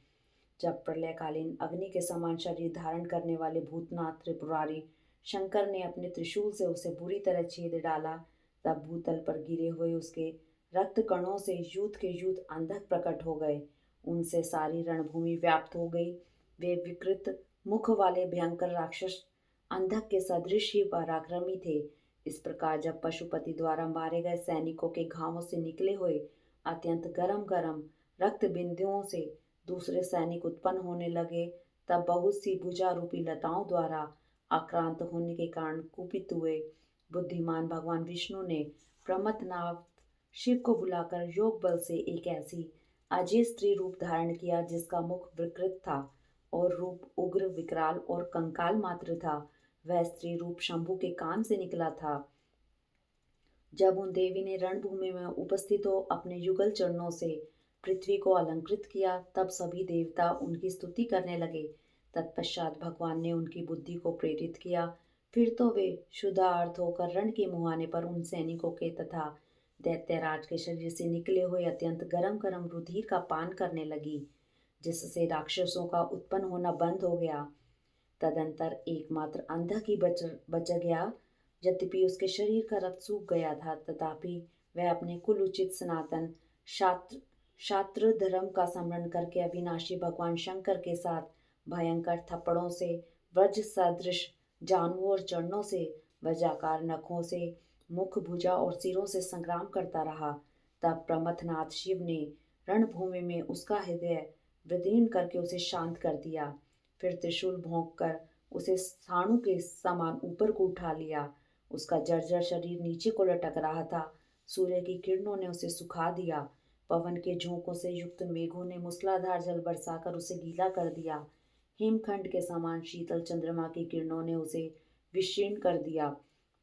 A: जब प्रलयकालीन अग्नि के समान शरीर धारण करने वाले भूतनाथ त्रिपुरारी शंकर ने अपने त्रिशूल से उसे बुरी तरह छेद डाला, तब भूतल पर गिरे हुए उसके रक्त कणों से यूथ के यूथ अंधक प्रकट हो गए। उनसे सारी रणभूमि व्याप्त हो गई। वे विकृत मुख वाले भयंकर राक्षस अंधक के सदृश ही पराक्रमी थे। इस प्रकार जब पशुपति द्वारा मारे गए सैनिकों के घावों से निकले हुए अत्यंत गरम गरम रक्त बिंदुओं से दूसरे सैनिक उत्पन्न होने लगे, तब बहुत सी भुजा रूपी लताओं द्वारा आक्रांत होने के कारण कुपित हुए बुद्धिमान भगवान विष्णु ने प्रमथनाथ शिव को बुलाकर योग बल से एक ऐसी अजय स्त्री रूप धारण किया, जिसका मुख विकृत था और रूप उग्र, विकराल और कंकाल मात्र था। वह स्त्री रूप शंभु के कान से निकला था। जब उन देवी ने रणभूमि में उपस्थित हो अपने युगल चरणों से पृथ्वी को अलंकृत किया, तब सभी देवता उनकी स्तुति करने लगे। तत्पश्चात भगवान ने उनकी बुद्धि को प्रेरित किया। फिर तो वे शुद्धार्थ होकर रण के मुहाने पर उन सैनिकों के तथा दैत्यराज के शरीर से निकले हुए अत्यंत गरम गरम रुधिर का पान करने लगी, जिससे राक्षसों का उत्पन्न होना बंद हो गया। तदंतर एकमात्र अंधक ही बच गया। यद्यपि उसके शरीर का रक्त सूख गया था, तथापि वह अपने कुल उचित सनातन शास्त्र शास्त्र धर्म का स्मरण करके अविनाशी भगवान शंकर के साथ भयंकर थप्पड़ों से, वज्र सदृश जानों और चरणों से, वज्राकार नखों से, मुख, भुजा और सिरों से संग्राम करता रहा। तब प्रमथनाथ शिव ने रणभूमि में उसका हृदय विदीर्ण करके उसे शांत कर दिया। फिर त्रिशूल भोंक कर उसे साणु के समान ऊपर को उठा लिया। उसका जर्जर शरीर नीचे को लटक रहा था। सूर्य की किरणों ने उसे सुखा दिया। पवन के झोंकों से युक्त मेघों ने मूसलाधार जल बरसाकर उसे गीला कर दिया। हिमखंड के समान शीतल चंद्रमा की किरणों ने उसे विशीर्ण कर दिया।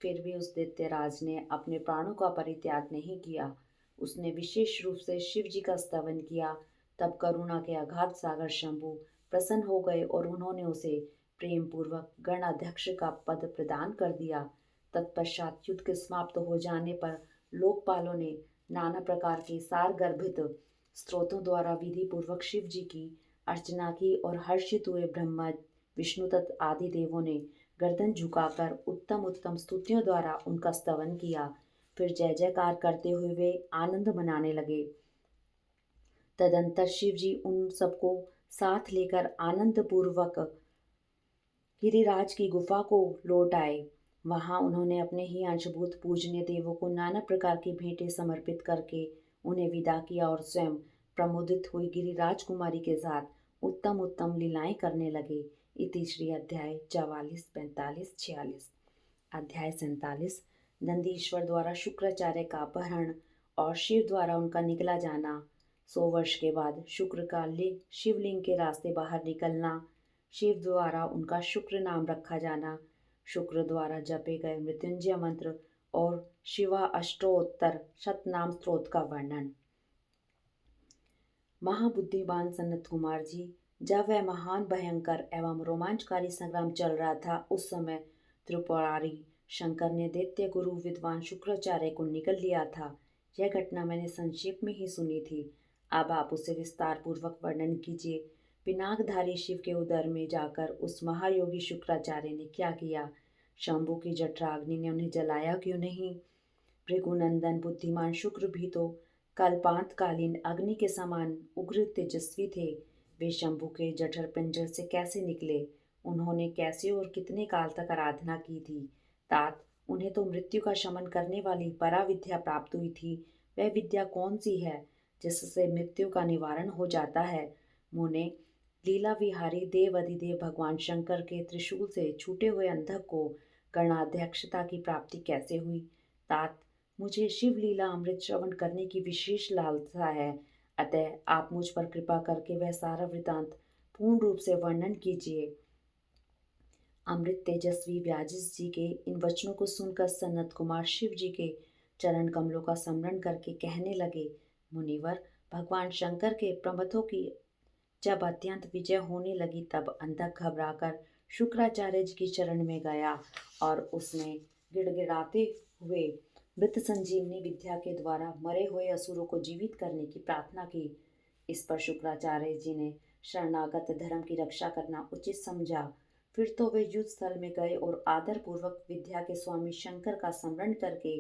A: फिर भी उस दैत्यराज ने अपने प्राणों का परित्याग नहीं किया। उसने विशेष रूप से शिव जी का स्तवन किया। तब करुणा के अगाध सागर शंभु प्रसन्न हो गए और उन्होंने उसे प्रेम पूर्वक गणाध्यक्ष का पद प्रदान कर दिया। तत्पश्चात युद्ध के समाप्त हो जाने पर लोकपालों ने नाना प्रकार के सार गर्भित स्त्रोतों द्वारा विधि पूर्वक शिव जी की अर्चना की और हर्षित हुए ब्रह्मा, विष्णु तथा आदि देवों ने गर्दन झुकाकर उत्तम उत्तम स्तुतियों द्वारा उनका स्तवन किया। फिर जय जयकार करते हुए वे आनंद मनाने लगे। तदंतर शिव जी उन सबको साथ लेकर आनंद पूर्वक गिरिराज की गुफा को लौट आए। वहां उन्होंने अपने ही अंशभूत पूजनीय देवों को नाना प्रकार की भेंटें समर्पित करके उन्हें विदा किया और स्वयं प्रमोदित हुई गिरिराज कुमारी के साथ उत्तम उत्तम लीलाएं करने लगे। इति श्री अध्याय 44, 45, 46। अध्याय 47। नंदीश्वर द्वारा शुक्राचार्य का अपहरण और शिव द्वारा उनका निकला जाना। 100 वर्ष के बाद शुक्र का शिवलिंग के रास्ते बाहर निकलना। शिव द्वारा उनका शुक्र नाम रखा जाना। शुक्र द्वारा जपे गए मृत्युंजय मंत्र और शिवा अष्टोत्तर शतनाम स्त्रोत का वर्णन। महाबुद्धिमान सनत कुमार जी, जब वह महान भयंकर एवं रोमांचकारी संग्राम चल रहा था, उस समय त्रिपुरारी शंकर ने दैत्य गुरु विद्वान शुक्राचार्य को निगल लिया था। यह घटना मैंने संक्षेप में ही सुनी थी। अब आप उसे विस्तार पूर्वक वर्णन कीजिए। पिनाकधारी शिव के उदर में जाकर उस महायोगी शुक्राचार्य ने क्या किया? शंभु की जठराग्नि ने उन्हें जलाया क्यों नहीं? भृगुनंदन बुद्धिमान शुक्र भी तो कल्पांतकालीन अग्नि के समान उग्र तेजस्वी थे। वे शंभु के जठर पिंजर से कैसे निकले? उन्होंने कैसे और कितने काल तक आराधना की थी? तात, उन्हें तो मृत्यु का शमन करने वाली परा विद्या प्राप्त हुई थी। वह विद्या कौन सी है जिससे मृत्यु का निवारण हो जाता है? मुने, लीला विहारी देव अधिदेव भगवान शंकर के त्रिशूल से छूटे हुए अंधक को गणाध्यक्षता की प्राप्ति कैसे हुई? तात, मुझे शिव लीला अमृत श्रवण करने की विशेष लालसा है। अतः आप मुझ पर कृपा करके वह सारा वृतांत पूर्ण रूप से वर्णन कीजिए। अमृत तेजस्वी व्याजिस जी के इन वचनों को सुनकर सनत कुमार शिव जी के चरण कमलों का स्मरण करके कहने लगे, मुनिवर, भगवान शंकर के प्रमथों की जब अत्यंत विजय होने लगी तब अंधक घबराकर शुक्राचार्य जी की शरण में गया और उसने गिड़गिड़ाते हुए मृत संजीवनी विद्या के द्वारा मरे हुए असुरों को जीवित करने की प्रार्थना की। इस पर शुक्राचार्य जी ने शरणागत धर्म की रक्षा करना उचित समझा। फिर तो वे युद्ध स्थल में गए और आदर पूर्वक विद्या के स्वामी शंकर का स्मरण करके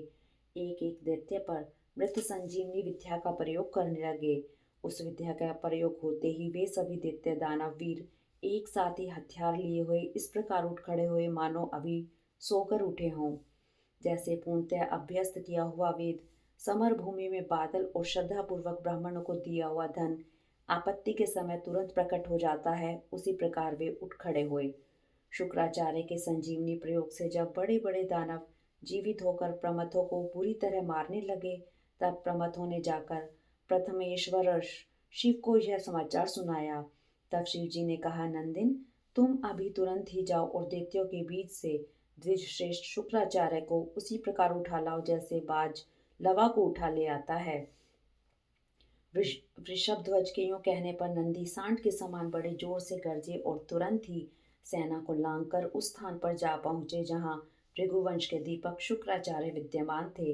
A: एक एक दैत्य पर मृत संजीवनी विद्या का प्रयोग करने लगे। उस विद्या का प्रयोग होते ही वे सभी दैत्य दानव वीर एक साथ ही हथियार लिए हुए इस प्रकार उठ खड़े हुए मानो अभी सोकर उठे हों। जैसे पूर्णतः अभ्यस्त किया हुआ वेद समर भूमि में बादल और श्रद्धापूर्वक ब्राह्मणों को दिया हुआ धन आपत्ति के समय तुरंत प्रकट हो जाता है, उसी प्रकार वे उठ खड़े हुए। शुक्राचार्य के संजीवनी प्रयोग से जब बड़े बड़े दानव जीवित होकर प्रमथों को बुरी तरह मारने लगे, तब प्रमथों ने जाकर प्रथमेश्वर शिव को यह समाचार सुनाया। तब शिव जी ने कहा, नंदिन, तुम अभी तुरंत ही जाओ और दैत्यों के बीच से द्विज श्रेष्ठ शुक्राचार्य को उसी प्रकार उठा लाओ जैसे बाज लवा को उठा ले आता है। वृषभ ध्वज के यूं कहने पर नंदी सांड के समान बड़े जोर से गरजे और तुरंत ही सेना को लांघकर उस स्थान पर जा पहुंचे जहां भृगुवंश के दीपक शुक्राचार्य विद्यमान थे।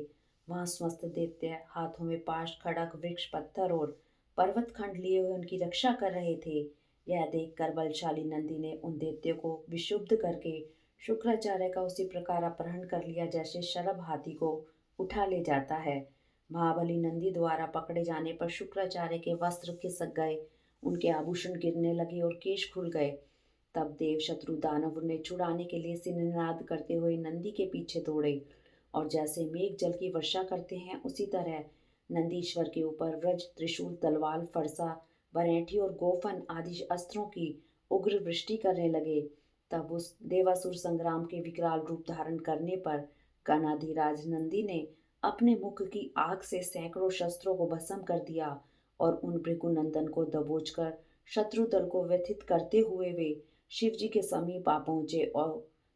A: वहां समस्त दैत्य हाथों में पाश, खड़ग, वृक्ष, पत्थर और पर्वत खंड लिए हुए उनकी रक्षा कर रहे थे। यह देखकर बलशाली नंदी ने उन दैत्यों को विशुद्ध करके शुक्राचार्य का उसी प्रकार अपहरण कर लिया जैसे शलभ हाथी को उठा ले जाता है। महाबली नंदी द्वारा पकड़े जाने पर शुक्राचार्य के वस्त्र खिसक गए, उनके आभूषण गिरने लगे और केश खुल गए। तब देव शत्रु दानव उन्हें छुड़ाने के लिए सिंहनाद करते हुए नंदी के पीछे दौड़े और जैसे मेघ जल की वर्षा करते हैं उसी तरह नंदीश्वर के ऊपर व्रज, त्रिशूल, तलवार, फरसा, बरेंठी और गोफन आदि अस्त्रों की उग्र वृष्टि करने लगे। तब उस देवासुर संग्राम के विकराल रूप धारण करने पर गणाधिराज नंदी ने अपने मुख की आग से सैकड़ों शस्त्रों को भस्म कर दिया और उन भृगुनंदन को दबोचकर शत्रु दल को व्यथित करते हुए वे शिव जी के समीप आ पहुंचे और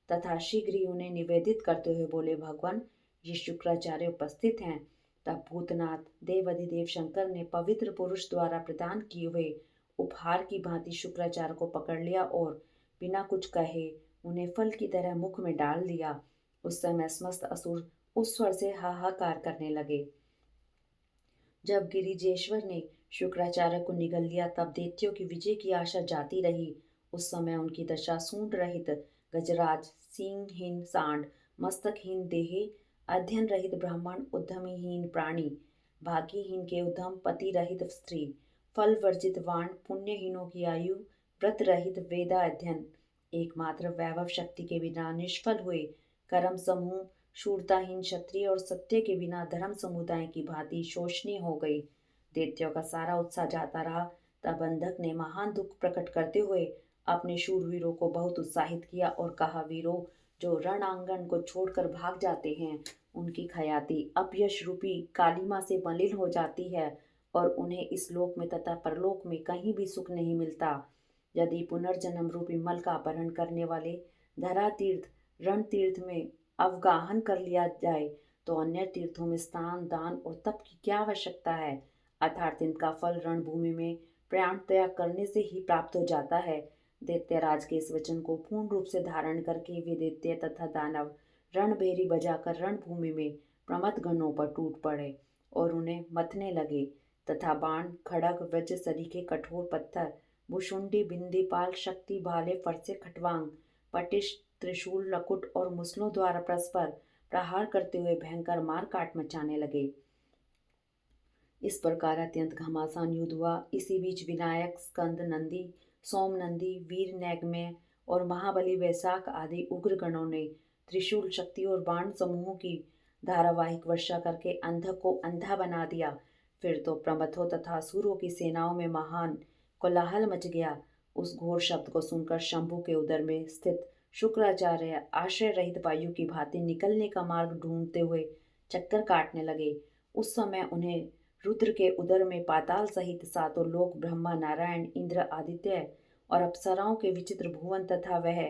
A: तथा शीघ्र ही उन्हें निवेदित करते हुए बोले, भगवान ये शुक्राचार्य उपस्थित हैं। तब भूतनाथ देवाधिदेव शंकर ने पवित्र पुरुष द्वारा प्रदान किए हुए उपहार की भांति शुक्राचार्य को पकड़ लिया और बिना कुछ कहे उन्हें फल की तरह मुख में डाल दिया। उस समय समस्त असुर उस स्वर से हाहाकार करने लगे। जब गिरिजेश्वर ने शुक्राचार्य को निगल लिया तब दैत्यों की विजय की आशा जाती रही। उस समय उनकी दशा सूंड रहित गजराज, सींगहीन सांड, मस्तकहीन देही, अध्ययन रहित ब्राह्मण, उद्यमीहीन प्राणी, भाग्यहीन के उद्यम, पति रहित स्त्री, फल वर्जित वाण, पुण्यहीनों की आयु, व्रत रहित वेदा अध्ययन, एकमात्र वैभव शक्ति के बिना निष्फल हुए कर्म समूह, शूरताहीन क्षत्रिय और सत्य के बिना धर्म समुदाय की भांति शोषणीय हो गई। दैत्यों का सारा उत्साह जाता रहा। तब अंधक ने महान दुख प्रकट करते हुए अपने शूरवीरों को बहुत उत्साहित किया और कहा, वीरों जो रणांगन को छोड़कर भाग जाते हैं उनकी खयाती अपयश रूपी कालिमा से मलिन हो जाती है और उन्हें इस लोक में तथा परलोक में कहीं भी सुख नहीं मिलता। यदि पुनर्जन्म रूपी मल का अपहरण करने वाले धरा तीर्थ, रण तीर्थ में अवगाहन कर लिया जाए तो अन्य तीर्थों में स्नान, दान और तप की क्या आवश्यकता है। अर्थात इनका फल रणभूमि में प्राण त्याग करने से ही प्राप्त हो जाता है। दैत्यराज के इस वचन को पूर्ण रूप से धारण करके वे दैत्य तथा दानव रणभेरी बजाकर रणभूमि में प्रमथ गणों पर टूट पड़े और उन्हें मथने लगे तथा बाण, खड़ग, वज्र सरीखे कठोर पत्थर, भुशुंडी, बिंदीपाल, शक्ति, भाले, फरसे, खटवांग, पटिश, त्रिशूल, लकुट और मुसलों द्वारा परस्पर प्रहार करते हुए भयंकर मार काट मचाने लगे। इस प्रकार अत्यंत घमासान युद्ध हुआ। इसी बीच विनायक, स्कंद नंदी, सोम नंदी, वीर नैगमय और महाबली वैशाख आदि उग्र गणों ने त्रिशूल शक्ति और बाण समूहों की धारावाहिक वर्षा करके अंधक को अंधा बना दिया। फिर तो प्रमथों तथा असुरों की सेनाओं में महान कोलाहल मच गया। उस घोर शब्द को सुनकर शंभु के उदर में स्थित शुक्राचार्य आश्रय रहित वायु की भांति निकलने का मार्ग ढूंढते हुए चक्कर काटने लगे। उस समय उन्हें रुद्र के उदर में पाताल सहित सातों लोक, ब्रह्मा, नारायण, इंद्र, आदित्य और अप्सराओं के विचित्र भुवन तथा वह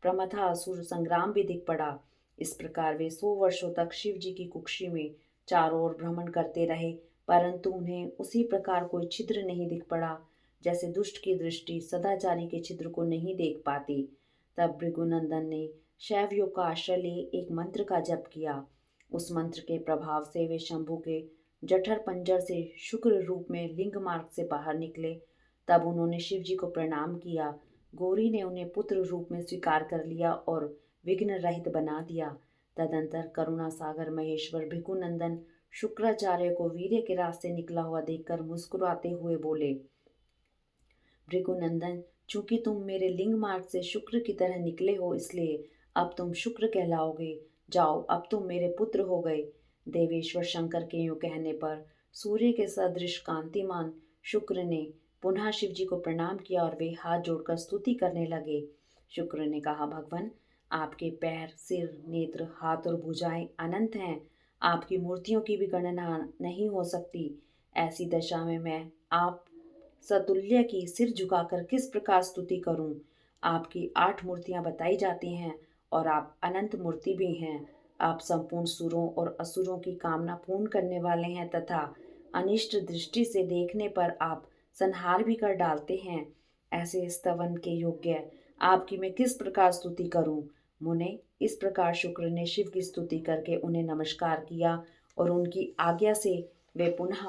A: प्रमथा असुर संग्राम भी दिख पड़ा। इस प्रकार वे 100 वर्षों तक शिव जी की कुक्षी में चारों ओर भ्रमण करते रहे, परंतु उन्हें उसी प्रकार कोई छिद्र नहीं दिख पड़ा जैसे दुष्ट की दृष्टि सदाचारी के छिद्र को नहीं देख पाती। तब भृगुनंदन ने शैव योग का आश्रय ले एक मंत्र का जप किया। उस मंत्र के प्रभाव से वे शंभु के जठर पंजर से शुक्र रूप में लिंग मार्ग से बाहर निकले। तब उन्होंने शिव जी को प्रणाम किया। गौरी ने उन्हें पुत्र रूप में स्वीकार कर लिया और विघ्न रहित बना दिया। तदंतर करुणा सागर महेश्वर भृगुनंदन शुक्राचार्य को वीर्य के रास्ते निकला हुआ देखकर मुस्कुराते हुए बोले, भृगुनंदन, चूंकि तुम मेरे लिंग मार्ग से शुक्र की तरह निकले हो इसलिए अब तुम शुक्र कहलाओगे। जाओ, अब तुम मेरे पुत्र हो गए। देवेश्वर शंकर के यूं कहने पर सूर्य के सदृश कांतिमान शुक्र ने पुनः शिव जी को प्रणाम किया और वे हाथ जोड़कर स्तुति करने लगे। शुक्र ने कहा, भगवान, आपके पैर, सिर, नेत्र, हाथ और भुजाएं अनंत हैं। आपकी मूर्तियों की भी गणना नहीं हो सकती। ऐसी दशा में मैं आप सतुल्य की सिर झुकाकर किस प्रकार स्तुति करूं। आपकी 8 मूर्तियां बताई जाती हैं और आप अनंत मूर्ति भी हैं। आप संपूर्ण सुरों और असुरों की कामना पूर्ण करने वाले हैं तथा अनिष्ट दृष्टि से देखने पर आप संहार भी कर डालते हैं। ऐसे स्तवन के योग्य आपकी मैं किस प्रकार स्तुति करूं। मुने, इस प्रकार शुक्र ने शिव की स्तुति करके उन्हें नमस्कार किया और उनकी आज्ञा से वे पुनः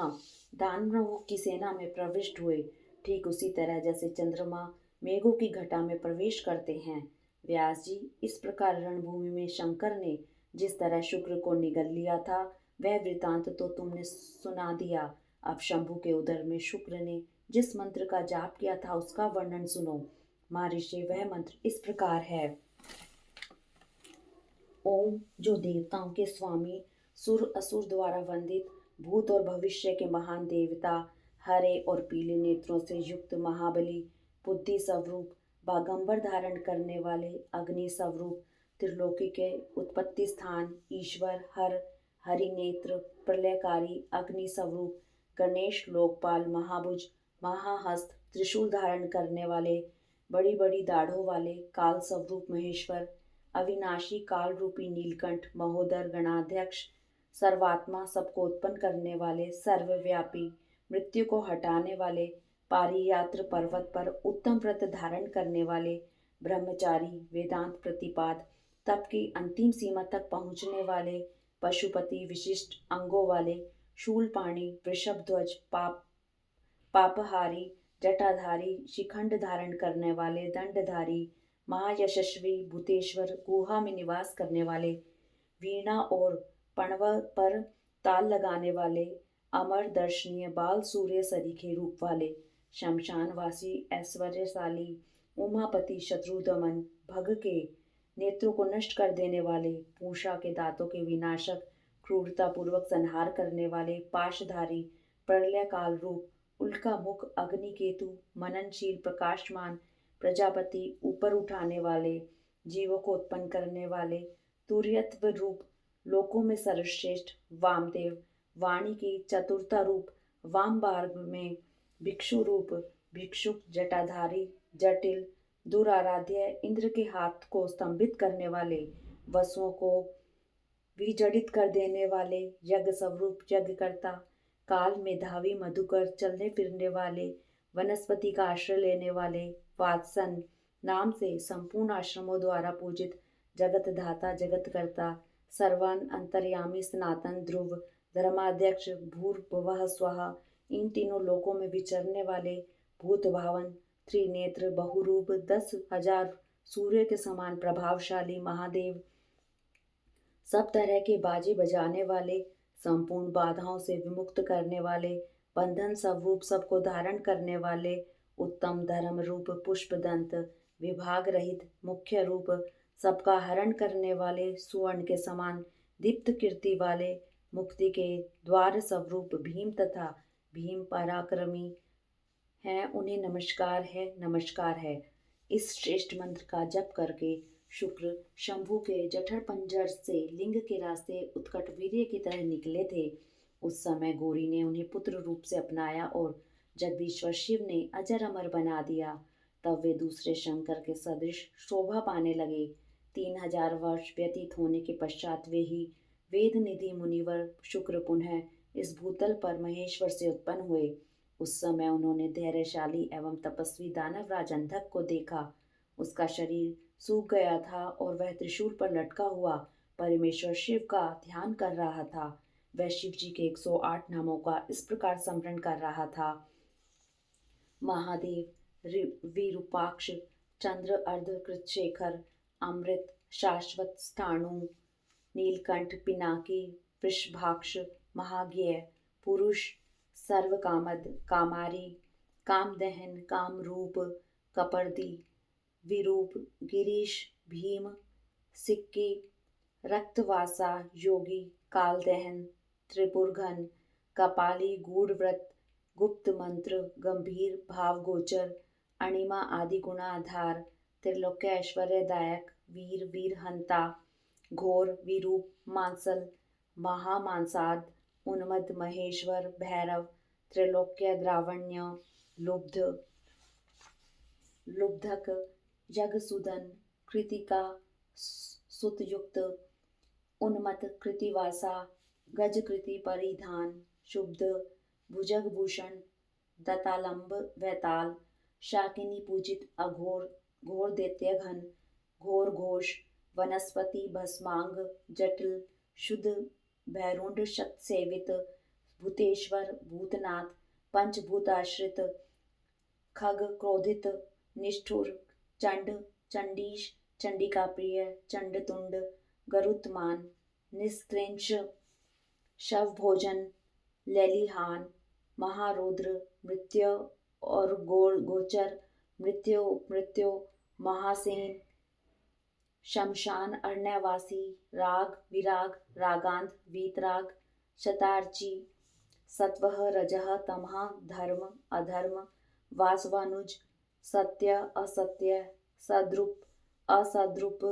A: दानवों की सेना में प्रविष्ट हुए। ठीक उसी तरह जैसे चंद्रमा मेघों की घटा में प्रवेश करते हैं। व्यास जी, इस प्रकार रणभूमि में शंकर ने जिस तरह शुक्र को निगल लिया था वह वृतांत तो तुमने सुना दिया। अब शंभु के उदर में शुक्र ने जिस मंत्र का जाप किया था उसका वर्णन सुनो। महर्षि वह मंत्र इस प्रकार है। ओम, जो देवताओं के स्वामी, सुर असुर द्वारा वंदित, भूत और भविष्य के महान देवता, हरे और पीले नेत्रों से युक्त महाबली, बुद्धि स्वरूप, बागंबर धारण करने वाले, अग्नि स्वरूप, त्रिलोकी के उत्पत्ति स्थान, ईश्वर, हरि नेत्र, प्रलयकारी, अग्नि स्वरूप, गणेश, लोकपाल, महाभुज, महाहस्त, त्रिशूल धारण करने वाले, बड़ी बड़ी दाढ़ों वाले, काल स्वरूप महेश्वर, अविनाशी काल रूपी नीलकंठ, महोदर, गणाध्यक्ष, सर्वात्मा, सबको उत्पन्न करने वाले, सर्वव्यापी, मृत्यु को हटाने वाले, पारियात्र पर्वत पर उत्तम व्रत धारण करने वाले, ब्रह्मचारी, वेदांत प्रतिपाद, तप की अंतिम सीमा तक पहुँचने वाले, पशुपति, विशिष्ट अंगों वाले, शूलपाणी, वृषभध्वज, पापहारी, जटाधारी, शिखंड धारण करने वाले, दंडधारी, महायशस्वी, भूतेश्वर, गुहा में निवास करने वाले, वीणा और पणव पर ताल लगाने वाले, अमर, दर्शनीय, बाल सूर्य सरीखे रूप वाले, शमशानवासी, ऐश्वर्यशाली, उमापति, शत्रुदमन, भग के नेत्रों को नष्ट कर देने वाले, पूषा के दांतों के विनाशक, क्रूरता पूर्वक संहार करने वाले, पाशधारी, प्रलय काल रूप, उल्का मुख, अग्निकेतु, मननशील, प्रकाशमान, प्रजापति, ऊपर उठाने वाले, जीवों को उत्पन्न करने वाले, तुर्यत्व रूप, लोकों में सर्वश्रेष्ठ, वामदेव, वाणी की चतुरता रूप, वाम मार्ग में भिक्षु रूप, भिक्षुक, जटाधारी, जटिल, दुराराध्य, इंद्र के हाथ को स्तंभित करने वाले, वसुओं को विजड़ित कर देने वाले, यज्ञ स्वरूप, यज्ञकर्ता, काल मेधावी, मधुकर, चलने फिरने वाले, वनस्पति का आश्रय लेने वाले, वात्सन नाम से संपूर्ण आश्रमों द्वारा पूजित, जगत धाता, जगतकर्ता, सर्वान अंतर्यामी, सनातन, ध्रुव, धर्माध्यक्ष, भूर्भुवः स्वः, इन तीनों लोकों में विचरने वाले, भूत भावन, त्रिनेत्र, बहुरूप, 10,000 सूर्य के समान प्रभावशाली महादेव, सब तरह के बाजे बजाने वाले, संपूर्ण बाधाओं से विमुक्त करने वाले, बंधन स्वरूप, सबको धारण करने वाले, उत्तम धर्म रूप, पुष्पदंत, विभाग रहित, मुख्य रूप, सबका हरण करने वाले, सुवर्ण के समान दीप्त कीर्ति वाले, मुक्ति के द्वार स्वरूप भीम तथा भीम पराक्रमी हैं, उन्हें नमस्कार है, नमस्कार है। इस श्रेष्ठ मंत्र का जप करके शुक्र शंभु के जठर पंजर से लिंग के रास्ते उत्कट वीर्य की तरह निकले थे। उस समय गौरी ने उन्हें पुत्र रूप से अपनाया और जगदीश्वर शिव ने अजर अमर बना दिया। तब वे दूसरे शंकर के सदृश शोभा पाने लगे। 3000 वर्ष व्यतीत होने के पश्चात वे ही वेद निधि मुनिवर शुक्र पुनः इस भूतल पर महेश्वर से उत्पन्न हुए। उस समय उन्होंने धैर्यशाली एवं तपस्वी दानवराज अंधक को देखा। उसका शरीर सूख गया था और वह त्रिशूल पर लटका हुआ परमेश्वर शिव का ध्यान कर रहा था। वह शिव जी के 108 नामों का इस प्रकार स्मरण कर रहा था। महादेव, विरूपाक्ष, चंद्र अर्धकृत शेखर, अमृत, शाश्वत स्थाणु, नीलकंठ, पिनाकी, वृषभाक्ष, महाज्ञेय, पुरुष, सर्वकामद, कामारी, कामदहन, कामरूप, कपर्दी, विरूप, गिरीश, भीम, सिक्की, रक्तवासा, योगी, कालदहन, त्रिपुरघन, कपाली, गूढ़व्रत, गुप्त मंत्र, गंभीर, भावगोचर, अणिमा आदि गुणाधार, त्रिलोक्य ऐश्वर्यदायक, वीर, वीरहंता, घोर, विरूप, मांसल, महामांसाद, उन्मद, महेश्वर, भैरव, त्रिलोक्य द्रावण्य, लुब्ध, लुब्धक, यज्ञसूदन, कृतिका, सुतयुक्त, उन्मत्त, कृतिवासा, गजकृति परिधान, शुद्ध, भुजगभूषण, दतालंब, वैताल, शाकिनी पूजित, अघोर, घोर दैत्यघन, घोर घोष, वनस्पति, भस्मांग, जटिल, शुद्ध, भैरुंड, शत सेवित, भूतेश्वर, भूतनाथ, पंचभूताश्रित, खग, क्रोधित, निष्ठुर, चंड, चंडीश, चंडिका प्रिय, चंडतुंड, गरुत्मान, निस्त्रेंश, शव भोजन, लेलिहान, महारुद्र, मृत्य और गोचर, मृत्यु मृत्यु महासेन शमशान अरण्यवासी राग विराग रागांध वीतराग शतार्ची सत्वः रजः तमः धर्म अधर्म वासवानुज सत्य असत्य सद्रुप असद्रुप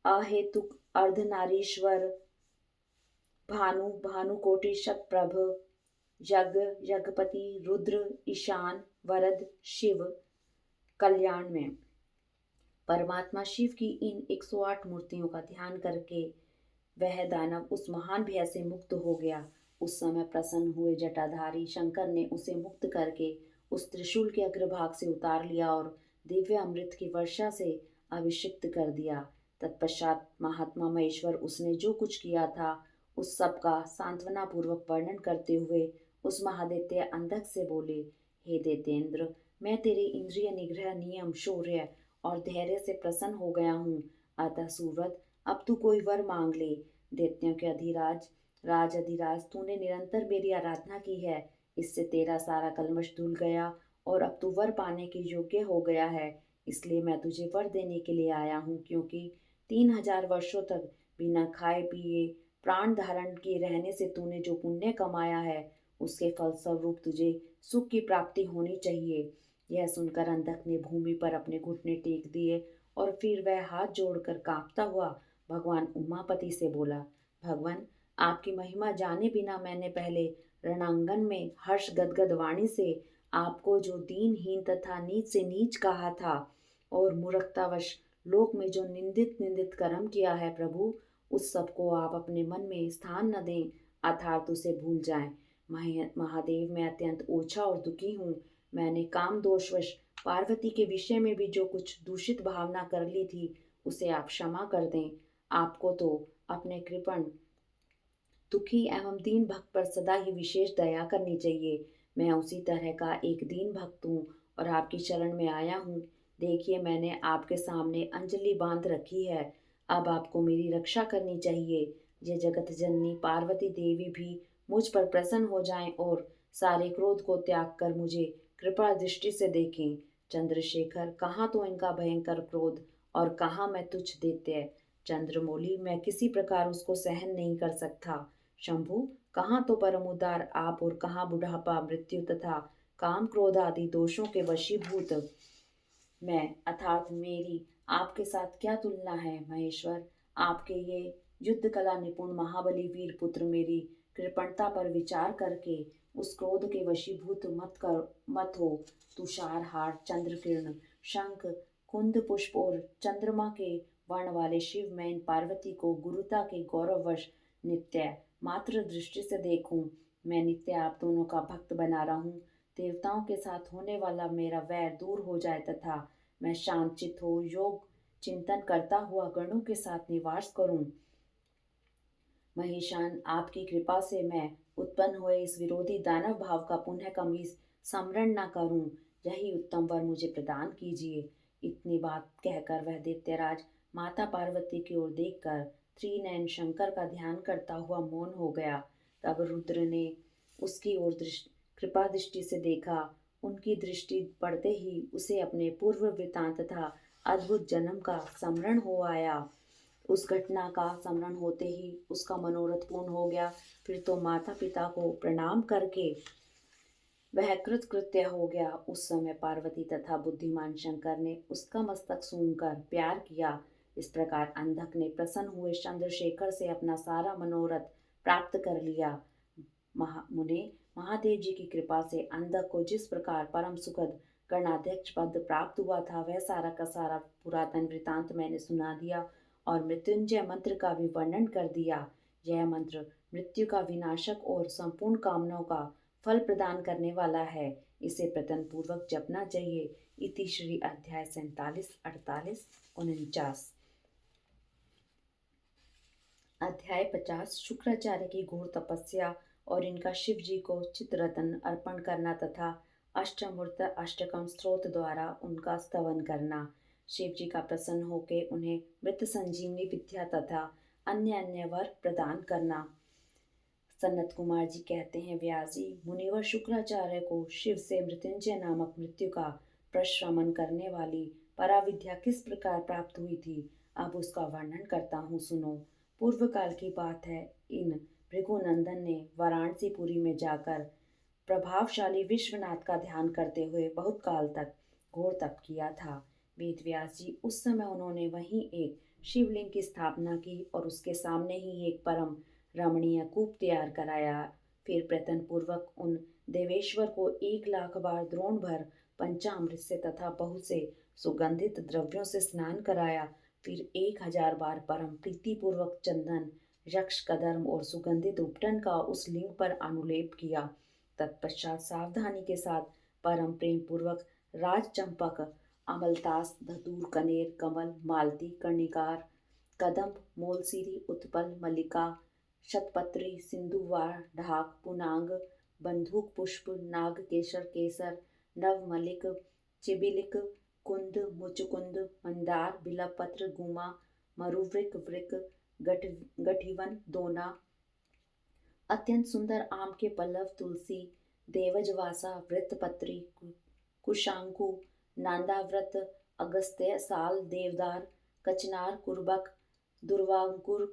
A: अहेतुक अर्धनारीश्वर भानु भानुकोटि शतप्रभ यज्ञ यज्ञपति रुद्र ईशान वरद शिव कल्याण में। परमात्मा शिव की इन 108 मूर्तियों का ध्यान करके वह दानव उस महान भय से मुक्त हो गया। उस समय प्रसन्न हुए जटाधारी शंकर ने उसे मुक्त करके उस त्रिशूल के अग्रभाग से उतार लिया और दिव्य अमृत की वर्षा से अभिषिक्त कर दिया। तत्पश्चात महात्मा महेश्वर उसने जो कुछ किया था उस सब का सांत्वना पूर्वक वर्णन करते हुए उस महादैत्य अंधक से बोले, हे दैत्येंद्र, मैं तेरे इंद्रिय निग्रह नियम शौर्य और धैर्य से प्रसन्न हो गया हूँ। अतः सुव्रत, अब तू कोई वर मांग ले। दैत्यों के अधिराज राज अधिराज, तूने निरंतर मेरी आराधना की है, इससे तेरा सारा कलमश धुल गया और अब तू वर पाने के योग्य हो गया है। इसलिए मैं तुझे वर देने के लिए आया हूँ, क्योंकि 3000 वर्षों तक बिना खाए पिए प्राण धारण किए रहने से तूने जो पुण्य कमाया है उसके फलस्वरूप तुझे सुख की प्राप्ति होनी चाहिए। यह सुनकर अंधक ने भूमि पर अपने घुटने टेक दिए और फिर वह हाथ जोड़कर कांपता हुआ भगवान उमापति से बोला, भगवान, आपकी महिमा जाने बिना मैंने पहले रणांगन में हर्ष गदगद वाणी से आपको जो दीनहीन तथा नीच से नीच कहा था और मूर्खतावश लोक में जो निंदित निंदित कर्म किया है प्रभु, उस सब को आप अपने मन में स्थान न दें, अर्थात उसे भूल जाएं। महादेव, मैं अत्यंत ओछा और दुखी हूँ। मैंने काम दोषवश पार्वती के विषय में भी जो कुछ दूषित भावना कर ली थी उसे आप क्षमा कर दें। आपको तो अपने कृपण दुखी एवं दीन भक्त पर सदा ही विशेष दया करनी चाहिए। मैं उसी तरह का एक दीन भक्त हूँ और आपकी शरण में आया हूँ। देखिए, मैंने आपके सामने अंजलि बांध रखी है। अब आपको मेरी रक्षा करनी चाहिए। ये जगत जननी पार्वती देवी भी मुझ पर प्रसन्न हो जाएं और सारे क्रोध को त्याग कर मुझे कृपा दृष्टि से देखें। चंद्रशेखर, कहाँ तो इनका भयंकर क्रोध और कहाँ मैं तुच्छ दैत्य चंद्रमौली, मैं किसी प्रकार उसको सहन नहीं कर सकता। शंभु, कहाँ तो परम उदार आप और कहाँ बुढ़ापा मृत्यु तथा काम क्रोध आदि दोषों के वशीभूत मैं, अर्थात मेरी आपके साथ क्या तुलना है। महेश्वर, आपके ये युद्ध कला निपुण महाबली वीर पुत्र मेरी कृपणता पर विचार करके उस क्रोध के वशीभूत मत हो। तुषार हार चंद्र किरण शंख कुंद पुष्प और चंद्रमा के वर्ण वाले शिव मैं इन पार्वती को गुरुता के गौरववश नित्य मात्र दृष्टि से देखूं। मैं नित्य आप दोनों का भक्त बना रहूं। देवताओं के साथ होने वाला मेरा वैर दूर हो जाए तथा मैं शांतचित हो योग चिंतन करता हुआ गणों के साथ निवास करूं। महेशान, आपकी कृपा से मैं उत्पन्न हुए इस विरोधी दानव भाव का पुनः कभी स्मरण न करूं। यही उत्तम वर मुझे प्रदान कीजिए। इतनी बात कहकर वह दैत्यराज माता पार्वती की ओर देखकर त्रिनयन शंकर का ध्यान करता हुआ मौन हो गया। तब रुद्र ने उसकी ओर कृपा दृष्टि से देखा। उनकी दृष्टि पड़ते ही उसे अपने पूर्व वृतांत तथा अद्भुत जन्म का स्मरण हो आया। उस घटना का स्मरण होते ही उसका मनोरथ पूर्ण हो गया। फिर तो माता पिता को प्रणाम करके वह कृतकृत्य हो गया। उस समय पार्वती तथा बुद्धिमान शंकर ने उसका मस्तक सूंघकर प्यार किया। इस प्रकार अंधक ने प्रसन्न हुए चंद्रशेखर से अपना सारा मनोरथ प्राप्त कर लिया। मुने, महादेव जी की कृपा से अंधक को जिस प्रकार परम सुखद गणाध्यक्ष पद प्राप्त हुआ था वह सारा का सारा पुरातन वृतांत मैंने सुना दिया और मृत्युंजय मंत्र का भी वर्णन कर दिया। यह मंत्र मृत्यु का विनाशक और संपूर्ण कामनाओं का फल प्रदान करने वाला है। इसे प्रतन पूर्वक जपना चाहिए। इति श्री अध्याय 47, 48, 49। अध्याय 50 शुक्राचार्य की घोर तपस्या और इनका शिव जी को चित्ररतन अर्पण करना तथा अष्टमूर्त अष्टकम स्त्रोत द्वारा उनका स्तवन करना। शिव जी का प्रसन्न होकर उन्हें मृत संजीवनी विद्या तथा अन्य अन्य वर प्रदान करना। सनत कुमार जी कहते हैं, व्यास जी, मुनिवर शुक्राचार्य को शिव से मृत्युंजय नामक मृत्यु का प्रश्रमण करने वाली पराविद्या किस प्रकार प्राप्त हुई थी, अब उसका वर्णन करता हूँ, सुनो। पूर्व काल की बात है। इन भृगुनंदन ने वाराणसीपुरी में जाकर प्रभावशाली विश्वनाथ का ध्यान करते हुए बहुत काल तक घोर तप किया था। वेद व्यास जी उस समय उन्होंने वहीं एक शिवलिंग की स्थापना की और उसके सामने ही एक परम रमणीय कूप तैयार कराया। फिर प्रयत्न पूर्वक उन देवेश्वर को 1 लाख बार द्रोण भर पंचामृत से तथा बहुत से सुगंधित द्रव्यों से स्नान कराया। फिर 1000 बार परम प्रीतिपूर्वक चंदन, यक्ष कदर्म और सुगंधित उपटन का उस लिंग पर अनुलेप किया। तत्पश्चात सावधानी के साथ परम प्रेम पूर्वक राज चंपक, अमलतास, धतूर, कनेर, कमल, मालती, कर्णिकार, कदम्ब, मोलसीरी, उत्पल, मल्लिका, शतपत्री, सिंधुवार, ढाक, पुनांग, बंदूक पुष्प, नाग केसर, केसर, नवमलिक, चिबिलिक, कुंद, मुचकुंद, मंदार, बिलपत्र, गुमा, मरुवृक, वृक, गठिवन, दोना, अत्यंत सुंदर आम के पल्लव, तुलसी, देवजवासा, वृत्तपत्री, कुशांकु, नांदाव्रत, अगस्त्य, साल, देवदार, कचनार, कुर्बक, दुर्वांकुर,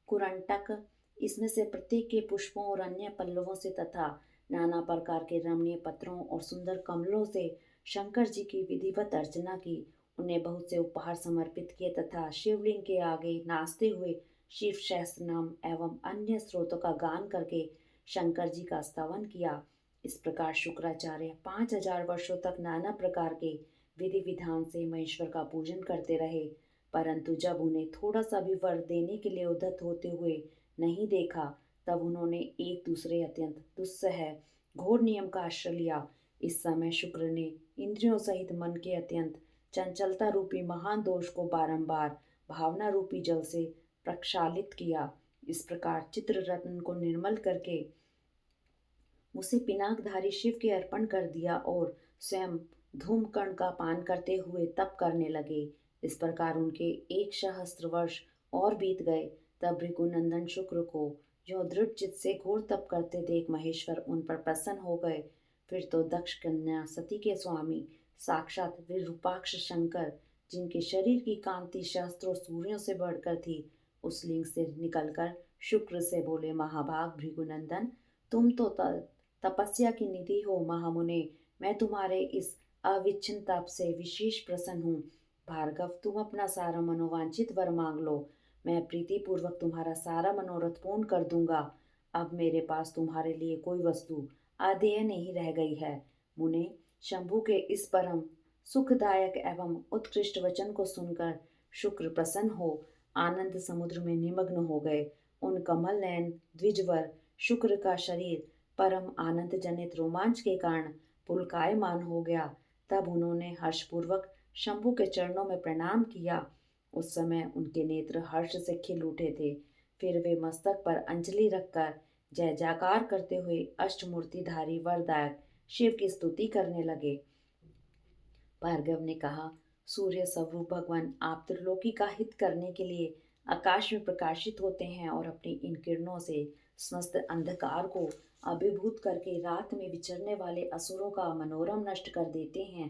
A: कुरंटक, इसमें से प्रत्येक के पुष्पों और अन्य पल्लवों से तथा नाना प्रकार के रमणीय पत्रों और सुंदर कमलों से शंकर जी की विधिवत अर्चना की। उन्हें बहुत से उपहार समर्पित किए तथा शिवलिंग के आगे नाचते हुए शिव सहस्त्र नाम एवं अन्य स्रोतों का गान करके शंकर जी का स्तवन किया। इस प्रकार शुक्राचार्य 5000 वर्षों तक नाना प्रकार के विधि विधान से महेश्वर का पूजन करते रहे, परंतु जब उन्हें थोड़ा सा भी वर देने के लिए उद्यत होते हुए नहीं देखा, तब उन्होंने एक दूसरे अत्यंत दुस्सह घोर नियम का आश्रय लिया। इस समय शुक्र ने इंद्रियों सहित मन के अत्यंत चंचलता रूपी महान दोष को बारंबार भावना रूपी जल से प्रक्षालित किया। इस प्रकार चित्र रत्न को निर्मल करके उसे पिनाकधारी शिव के अर्पण कर दिया और स्वयं धूमकर्ण का पान करते हुए तप करने लगे। इस प्रकार उनके 1 सहस्त्र वर्ष और बीत गए। तब भृगुनंदन शुक्र को जो दृढ़ चित्त से घोर तप करते देख महेश्वर उन पर प्रसन्न हो गए। फिर तो दक्ष कन्या सती के स्वामी साक्षात विरूपाक्ष शंकर, जिनके शरीर की कांति सहस्त्रों सूर्यों से बढ़कर थी, उस लिंग से निकलकर शुक्र से बोले, महाभाग भृगुनंदन, तुम तो तपस्या की निधि हो महामुने। मैं तुम्हारे इस अविच्छिन्न तप से विशेष प्रसन्न हूँ। भार्गव, तुम अपना सारा मनोवांछित वर मांग लो, मैं प्रीतिपूर्वक तुम्हारा सारा मनोरथ पूर्ण कर दूंगा। अब मेरे पास तुम्हारे लिए कोई वस्तु अदेय नहीं रह गई है। मुने, शंभु के इस परम सुखदायक एवं उत्कृष्ट वचन को सुनकर शुक्र प्रसन्न हो आनंद समुद्र में निमग्न हो गए। उन कमल नयन द्विजवर शुक्र का शरीर परम आनंद जनित रोमांच के कारण पुलकायमान हो गया। तब उन्होंने हर्षपूर्वक शंभु के चरणों में प्रणाम किया। उस समय उनके नेत्र हर्ष से खिल उठे थे। फिर वे मस्तक पर अंजलि रखकर जय जयकार करते हुए अष्टमूर्तिधारी वरदायक शिव की स्तुति करने लगे। भार्गव ने कहा, सूर्य स्वरूप भगवान, आप त्रिलोकी का हित करने के लिए आकाश में प्रकाशित होते हैं और अपनी इन किरणों से समस्त अंधकार को अभिभूत करके रात में विचरने वाले असुरों का मनोरम नष्ट कर देते हैं।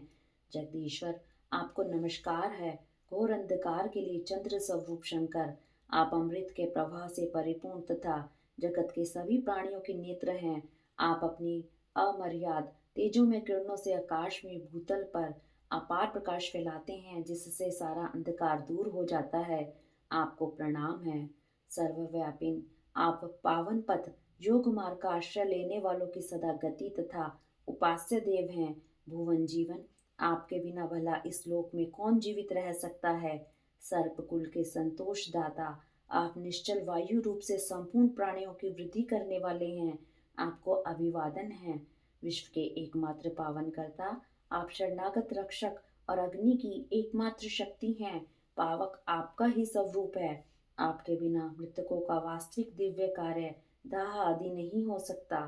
A: जगदीश्वर, आपको नमस्कार है। घोर अंधकार के लिए चंद्र स्वरूप शंकर, आप अमृत के प्रवाह से परिपूर्ण तथा जगत के सभी प्राणियों के नेत्र हैं। आप अपनी अमर्याद तेजों में किरणों से आकाश में भूतल पर अपार प्रकाश फैलाते हैं, जिससे सारा अंधकार दूर हो जाता है। आपको प्रणाम है। सर्वव्यापिन, आप पावन पथ योग मार्ग का आश्रय लेने वालों की सदा गति तथा उपास्य देव हैं। भुवन जीवन, आपके बिना भला इस लोक में कौन जीवित रह सकता है। सर्पकुल के संतोष दाता, आप निश्चल वायु रूप से संपूर्ण प्राणियों की वृद्धि करने वाले हैं। आपको अभिवादन है। विश्व के एकमात्र पावन करता, आप शरणागत रक्षक और अग्नि की एकमात्र शक्ति हैं। पावक आपका ही स्वरूप है। आपके बिना मृतकों का वास्तविक दिव्य कार्य दाह आदि नहीं हो सकता।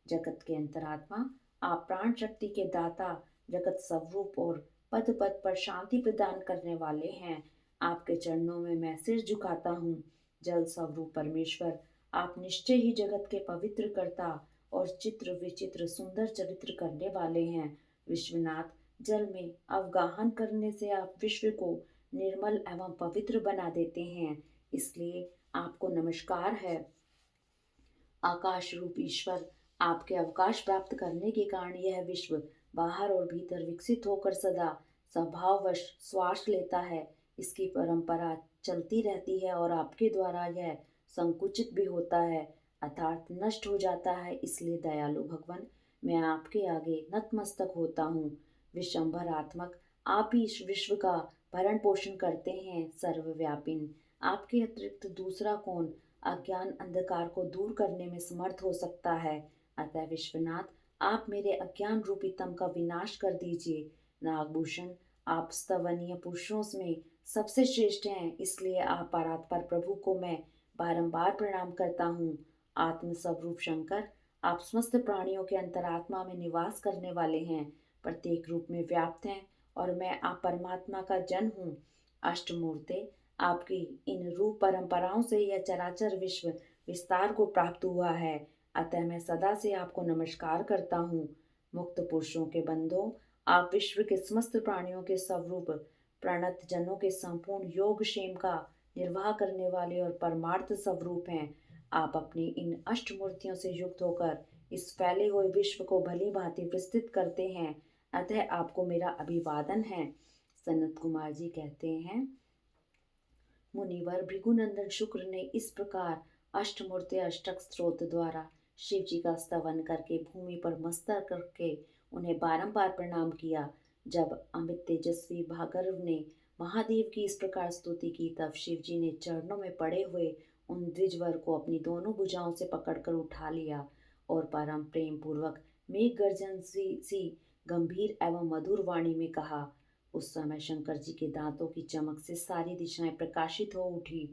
A: जगत के अंतरात्मा, आप प्राण शक्ति के दाता, जगत स्वरूप और पद पद पर शांति प्रदान करने वाले हैं। आपके चरणों में मैं सिर झुकाता हूँ। जल स्वरूप परमेश्वर, आप निश्चय ही जगत के पवित्र करता और चित्र विचित्र सुंदर चरित्र करने वाले हैं। विश्वनाथ, जल में अवगाहन करने से आप विश्व को निर्मल एवं पवित्र बना देते हैं। इसलिए आपको नमस्कार है। आकाश रूप ईश्वर, आपके अवकाश प्राप्त करने के कारण यह विश्व बाहर और भीतर विकसित होकर सदा स्वभाववश श्वास लेता है। इसकी परंपरा चलती रहती है और आपके द्वारा यह संकुचित भी होता है, अर्थात नष्ट हो जाता है। इसलिए दयालु भगवान, मैं आपके आगे नतमस्तक होता हूँ। विशंभर आत्मक, आप ही इस विश्व का भरण पोषण करते हैं। सर्वव्यापिन, आपके अतिरिक्त दूसरा कौन अज्ञान अंधकार को दूर करने में समर्थ हो सकता है। अतः विश्वनाथ, आप मेरे अज्ञान रूपी तम का विनाश कर दीजिए। नागभूषण, आप स्तवनीय पुरुषों में सबसे श्रेष्ठ हैं, इसलिए आप परात्पर प्रभु को मैं बारंबार प्रणाम करता हूँ। आत्म स्वरूप शंकर, आप समस्त प्राणियों के अंतरात्मा में निवास करने वाले हैं, प्रत्येक रूप में व्याप्त हैं और मैं आप परमात्मा का जन हूँ। अष्टमूर्ते, आपकी इन रूप परंपराओं से यह चराचर विश्व विस्तार को प्राप्त हुआ है, अतः मैं सदा से आपको नमस्कार करता हूँ। मुक्त पुरुषों के बंधो, आप विश्व के समस्त प्राणियों के स्वरूप प्रणत जनों के संपूर्ण योग क्षेम का निर्वाह करने वाले और परमार्थ स्वरूप हैं। आप अपनी इन अष्टमूर्तियों से युक्त होकर इस फैले हुए विश्व को भली भांति विस्तृत करते हैं, अतः आपको मेरा अभिवादन है। सनत कुमार जी कहते हैं, मुनिवर भृगुनंदन शुक्र ने इस प्रकार अष्टमूर्ति अष्टक स्त्रोत द्वारा शिव जी का स्तवन करके भूमि पर मस्तक करके उन्हें बारंबार प्रणाम किया। जब अमित तेजस्वी भार्गव ने महादेव की इस प्रकार स्तुति की, तब शिव जी ने चरणों में पड़े हुए उन द्विजवर को अपनी दोनों भुजाओं से पकड़कर उठा लिया और परम प्रेम पूर्वक मेघ गर्जन सी गंभीर एवं मधुर वाणी में कहा। उस समय शंकर जी के दांतों की चमक से सारी दिशाएं प्रकाशित हो उठी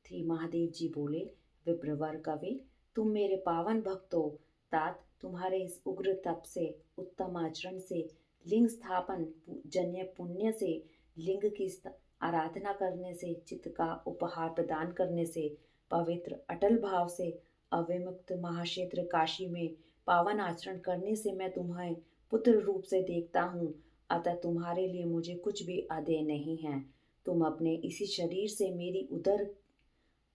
A: थी। महादेव जी बोले, विप्रवर कवि, तुम मेरे पावन भक्त हो। तात, तुम्हारे इस उग्र तप से, उत्तम आचरण से, लिंग स्थापन जन्य पुण्य से, लिंग की आराधना करने से, चित्त का उपहार प्रदान करने से, पवित्र अटल भाव से, अविमुक्त महाक्षेत्र काशी में पावन आचरण करने से मैं तुम्हें पुत्र रूप से देखता हूँ। अतः तुम्हारे लिए मुझे कुछ भी अदेय नहीं है। तुम अपने इसी शरीर से मेरी उदर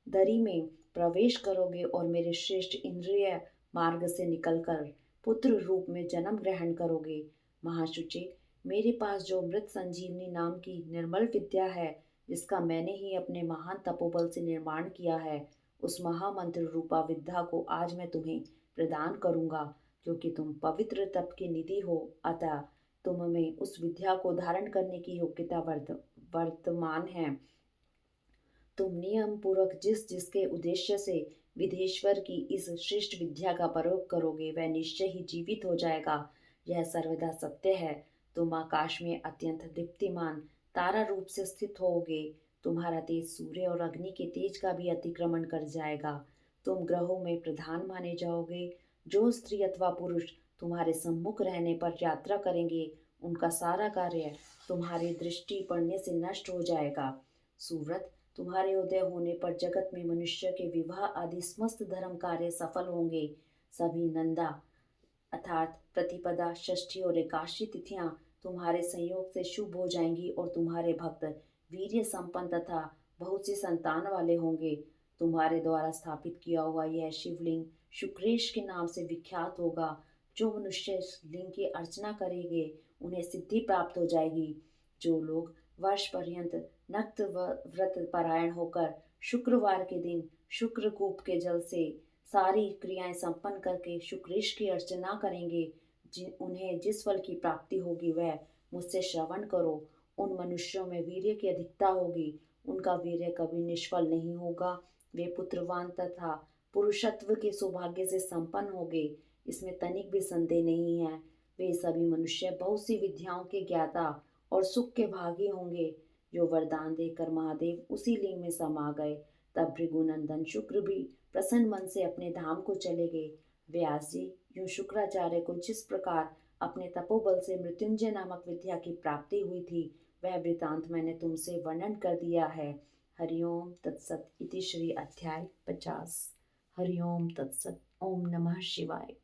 A: दरी में प्रवेश करोगे और मेरे श्रेष्ठ इंद्रिय मार्ग से निकलकर पुत्र रूप में जन्म ग्रहण करोगे। महाशुचि, मेरे पास जो मृत संजीवनी नाम की निर्मल विद्या है, जिसका मैंने ही अपने महान तपोबल से निर्माण किया है, उस महामंत्र रूपा विद्या को आज मैं तुम्हें प्रदान करूंगा। क्योंकि तुम पवित्र तप की निधि हो, अतः तुम में उस विद्या को धारण करने की योग्यता वर्तमान है। तुम नियम पूर्वक जिस जिसके उद्देश्य से विधेश्वर की इस श्रेष्ठ विद्या का प्रयोग करोगे, वह निश्चय ही जीवित हो जाएगा। यह सर्वदा सत्य है। तुम आकाश में अत्यंत दीप्तिमान तारा रूप से स्थित होगे। तुम्हारा तेज सूर्य और अग्नि के तेज का भी अतिक्रमण कर जाएगा। तुम ग्रहों में प्रधान माने जाओगे। जो स्त्री अथवा पुरुष तुम्हारे सम्मुख रहने पर यात्रा करेंगे, उनका सारा कार्य तुम्हारी दृष्टि पड़ने से नष्ट हो जाएगा। सूरत, तुम्हारे उदय होने पर जगत में मनुष्य के विवाह आदि समस्त धर्म कार्य सफल होंगे। सभी नंदा अर्थात प्रतिपदा, षष्ठी और एकादशी तिथियां तुम्हारे संयोग से शुभ हो जाएंगी और तुम्हारे भक्त वीर्य संपन्न तथा बहुत सी संतान वाले होंगे। तुम्हारे द्वारा स्थापित किया हुआ यह शिवलिंग शुक्रेश के नाम से विख्यात होगा। जो मनुष्य इस लिंग की अर्चना करेंगे, उन्हें सिद्धि प्राप्त हो जाएगी। जो लोग वर्ष पर्यंत नक्त व्रत परायण होकर शुक्रवार के दिन शुक्रकूप के जल से सारी क्रियाएं संपन्न करके शुक्रेश की अर्चना करेंगे, उन्हें जिस फल की प्राप्ति होगी वह मुझसे श्रवण करो। उन मनुष्यों में वीर्य की अधिकता होगी, उनका वीर्य कभी निष्फल नहीं होगा। वे पुत्रवान तथा पुरुषत्व के सौभाग्य से संपन्न होंगे, इसमें तनिक भी संदेह नहीं है। वे सभी मनुष्य बहुत सी विद्याओं के ज्ञाता और सुख के भागी होंगे। जो वरदान देकर महादेव उसी लिंग में समा गए, तब भृगुनंदन शुक्र भी प्रसन्न मन से अपने धाम को चले गए। व्यास जी, यूं शुक्राचार्य को जिस प्रकार अपने तपोबल से मृत्युंजय नामक विद्या की प्राप्ति हुई थी, वह वृतांत मैंने तुमसे वर्णन कर दिया है। हरिओम तत्सत। इति श्री अध्याय 50। हरिओम तत्सत। ओम नमः शिवाय।